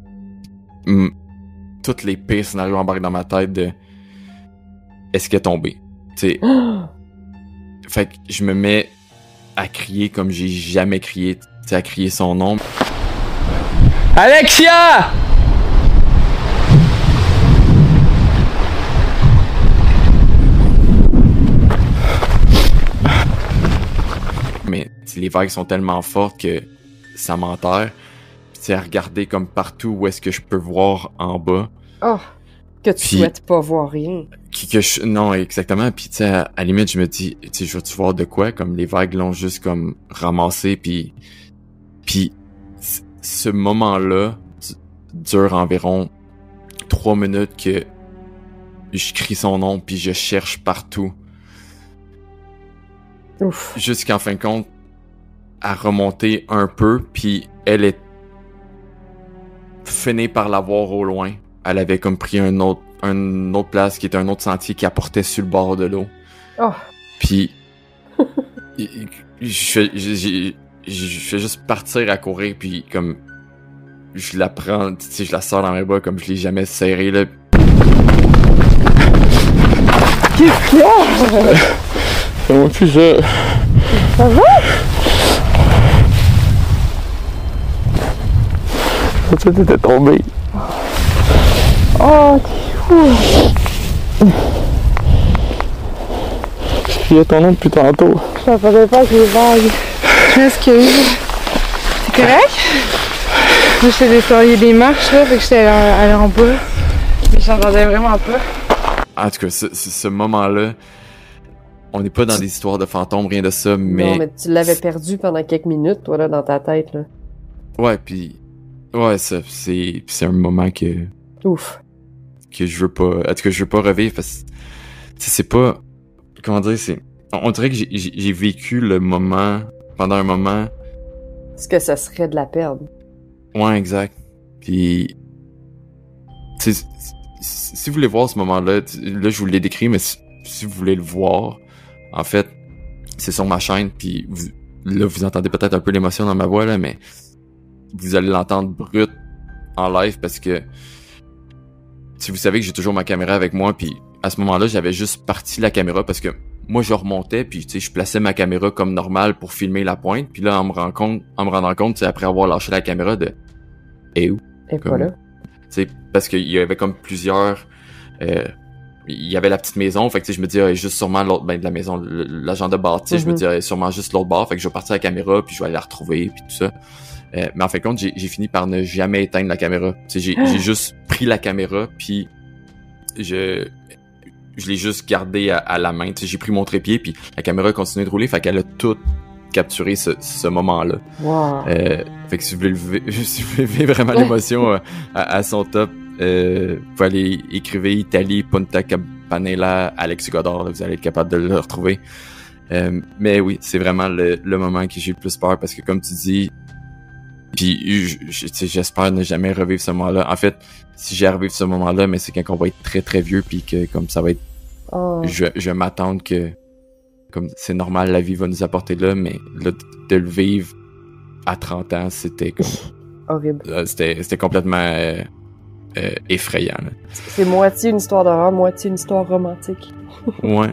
tous les pires scénarios embarquent dans ma tête de... Est-ce qu'elle est tombée? T'sais, fait que je me mets à crier comme j'ai jamais crié, à crier son nom.
Alexia!
Mais les vagues sont tellement fortes que ça m'enterre. Puis à regarder comme partout où est-ce que je peux voir en bas.
Oh, que tu souhaites pas voir rien.
Non, exactement. Puis tu sais, à la limite, je me dis, tu sais, je vais-tu voir de quoi? Comme les vagues l'ont juste comme ramassé, puis ce moment-là dure environ 3 minutes que je crie son nom, puis je cherche partout.
Ouf.
Jusqu'en fin de compte, à remonter un peu, puis elle est finie par la voir au loin. Elle avait comme pris une autre place qui était un autre sentier qui apportait sur le bord de l'eau.
Oh.
Puis je fais juste partir à courir, puis comme je la prends, tu sais, je la sors dans mes bras comme je l'ai jamais serrée là.
Qu'est-ce qu'il y a?
Comment tu sais?
Ça va?
Tu t'étais tombé.
Oh, t'es fou!
Je criais ton nom depuis tantôt.
Je n'entendais pas que les vagues.
Je m'excuse. C'est correct? Moi, j'étais descendu des marches, là, fait que j'étais allée en bas. Mais j'entendais vraiment pas.
En tout cas, ce moment-là, on n'est pas dans des histoires de fantômes, rien de ça, mais...
Non, mais tu l'avais perdu pendant quelques minutes, toi, là, dans ta tête, là.
Ouais, puis... Ouais, ça, c'est un moment que...
Ouf.
Que je veux pas... En tout cas, je veux pas revivre, parce que... c'est pas... Comment dire, c'est... On dirait que j'ai vécu le moment... Pendant un moment...
Est-ce que ça serait de la perdre?
Ouais, exact. Puis... si vous voulez voir ce moment-là, là je vous l'ai décrit, mais si vous voulez le voir, en fait, c'est sur ma chaîne, puis là vous entendez peut-être un peu l'émotion dans ma voix, là, mais vous allez l'entendre brut en live parce que si vous savez que j'ai toujours ma caméra avec moi, puis à ce moment-là, j'avais juste parti la caméra parce que moi je remontais, puis tu sais, je plaçais ma caméra comme normal pour filmer la pointe, puis là en me rendant compte, tu sais, après avoir lâché la caméra de où?
Et voilà.
Tu sais, parce qu'il y avait comme plusieurs il y avait la petite maison, fait que tu sais, je me dis juste sûrement l'autre, de la maison, l'agent de bâtisse, je me dis sûrement juste l'autre bord, fait que je vais partir la caméra, puis je vais aller la retrouver, puis tout ça. Mais en fin de compte, j'ai fini par ne jamais éteindre la caméra. Tu sais, j'ai juste pris la caméra, puis je l'ai juste gardée à la main. Tu sais, j'ai pris mon trépied, puis la caméra a continué de rouler, fait qu'elle a tout capturé ce moment-là.
Wow.
Fait que si vous voulez vivre vraiment l'émotion à son top, vous pouvez aller écrire Italie, Punta Campanella, Alex Godard, là, vous allez être capable de le retrouver. Mais oui, c'est vraiment le moment que j'ai le plus peur, parce que comme tu dis, puis j'espère ne jamais revivre ce moment-là. En fait, si j'ai à revivre ce moment-là, mais c'est quand on va être très très vieux, puis que comme ça va être, je vais m'attendre que comme c'est normal, la vie va nous apporter là, mais là, de le vivre à 30 ans, c'était comme
horrible.
C'était complètement effrayant. Là.
C'est moitié une histoire d'horreur, moitié une histoire romantique.
Ouais.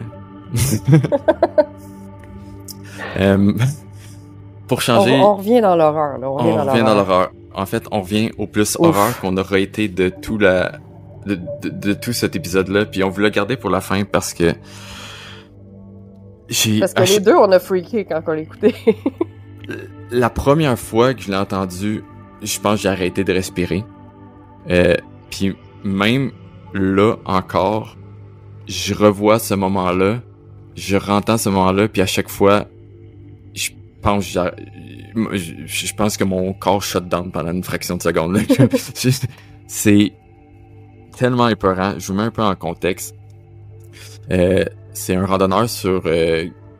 Pour changer...
On revient dans l'horreur, là. On revient dans l'horreur.
En fait, on revient au plus horreur qu'on aura été de tout de tout cet épisode-là, puis on voulait le garder pour la fin parce que
parce que les deux, on a freaké quand on l'écoutait.
La première fois que je l'ai entendu, je pense que j'ai arrêté de respirer. Puis même là encore, je revois ce moment-là, je rentends ce moment-là, puis à chaque fois, je pense que mon corps shut down pendant une fraction de seconde. C'est tellement épeurant. Je vous mets un peu en contexte. C'est un randonneur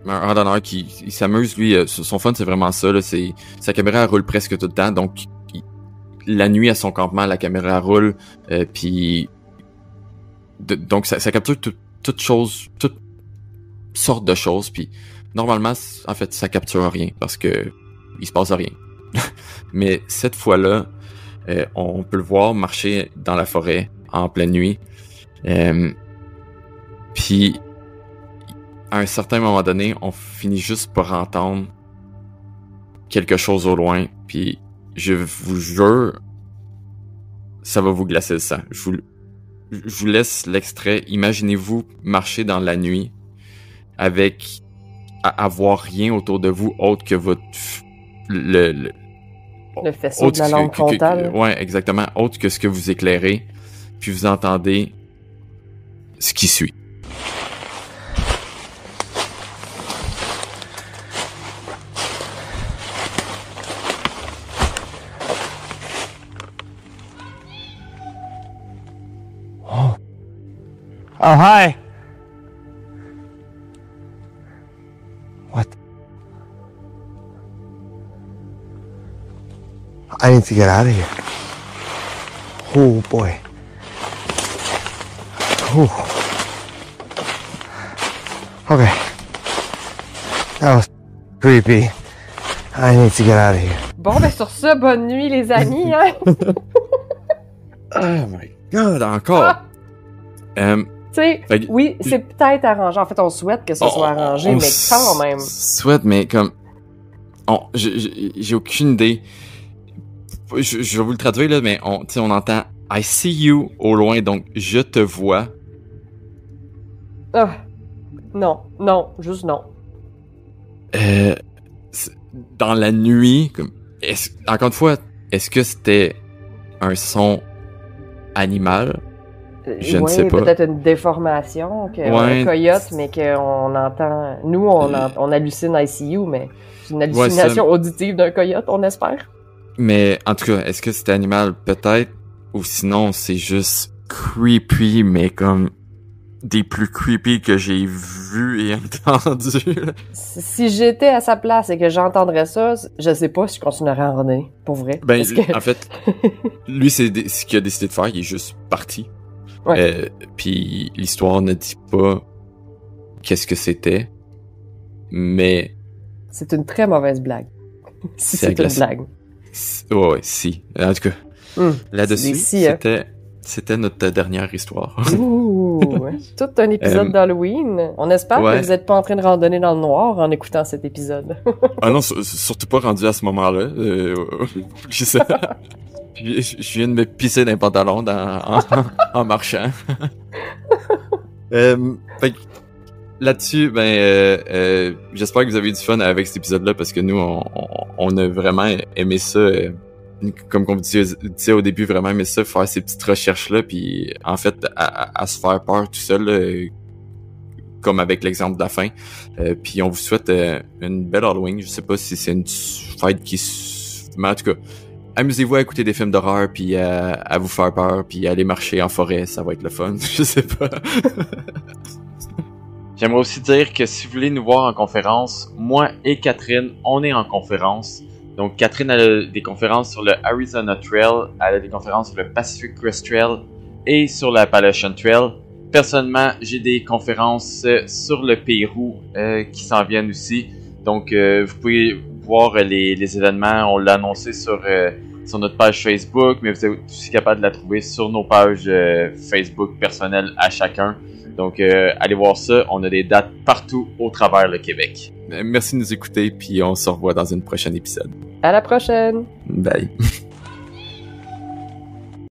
un randonneur qui s'amuse, lui, son fun c'est vraiment ça, là, sa caméra elle roule presque tout le temps, donc la nuit à son campement, la caméra elle roule, puis donc ça capture toutes sortes de choses, puis normalement, en fait, ça capture rien, parce que il se passe rien. Mais cette fois-là, on peut le voir marcher dans la forêt en pleine nuit, puis à un certain moment donné, on finit juste par entendre quelque chose au loin, puis je vous jure, ça va vous glacer le sang. Je vous laisse l'extrait. Imaginez-vous marcher dans la nuit avec avoir rien autour de vous autre que votre
le faisceau de la lampe frontale.
Ouais, exactement, autre que ce que vous éclairez, puis vous entendez ce qui suit.
Oh, hi. What?
I need to get out of here. Oh boy. Ooh. Okay. That was creepy. I need to get out of here.
Bon, ben sur ça, bonne nuit les amis, hein?
Oh my god, encore!
Tu sais, oui, c'est peut-être arrangé. En fait, on souhaite que ce soit arrangé, mais quand même.
Souhaite, mais comme... j'ai aucune idée. Je vais vous le traduire, là, mais on entend « I see you » au loin, donc « je te vois ».
Ah, non, juste non.
Dans la nuit, comme, encore une fois, est-ce que c'était un son animal? Je ne sais pas.
Peut-être une déformation, un coyote, mais qu'on entend... Nous, on hallucine ICU, mais c'est une hallucination auditive d'un coyote, on espère.
Mais en tout cas, est-ce que c'était animal? Peut-être. Ou sinon, c'est juste creepy, mais comme des plus creepy que j'ai vu et entendu.
Si j'étais à sa place et que j'entendrais ça, je sais pas si je continuerais à en randonnée, pour vrai.
En fait, lui, c'est ce qu'il a décidé de faire, il est juste parti.
Ouais.
Puis l'histoire ne dit pas qu'est-ce que c'était, mais
C'est une très mauvaise blague. Si c'est une
agaçant.
blague.
Ouais, si. En tout cas, là-dessus,
c'est des si, hein.
c'était notre dernière histoire.
Ouh, tout un épisode d'Halloween. On espère
ouais.
que vous n'êtes pas en train de randonner dans le noir en écoutant cet épisode.
Ah non, surtout pas rendu à ce moment-là. Oublie ça. Je viens de me pisser dans les pantalons en marchant. Fait que là-dessus, j'espère que vous avez eu du fun avec cet épisode-là parce que nous, on a vraiment aimé ça. Comme on disait au début, vraiment aimé ça, faire ces petites recherches-là, puis en fait, à se faire peur tout seul, là, comme avec l'exemple de la fin. Puis on vous souhaite une belle Halloween. Je sais pas si c'est une fête mais en tout cas, amusez-vous à écouter des films d'horreur, puis à vous faire peur, puis à aller marcher en forêt, ça va être le fun. Je sais pas. J'aimerais aussi dire que si vous voulez nous voir en conférence, moi et Catherine, on est en conférence. Donc Catherine a des conférences sur le Arizona Trail, elle a des conférences sur le Pacific Crest Trail et sur la Appalachian Trail. Personnellement, j'ai des conférences sur le Pérou qui s'en viennent aussi. Donc vous pouvez voir les événements, on l'a annoncé sur notre page Facebook, mais vous êtes aussi capable de la trouver sur nos pages Facebook personnelles à chacun. Donc, allez voir ça. On a des dates partout au travers le Québec. Merci de nous écouter, puis on se revoit dans un prochain épisode.
À la prochaine!
Bye!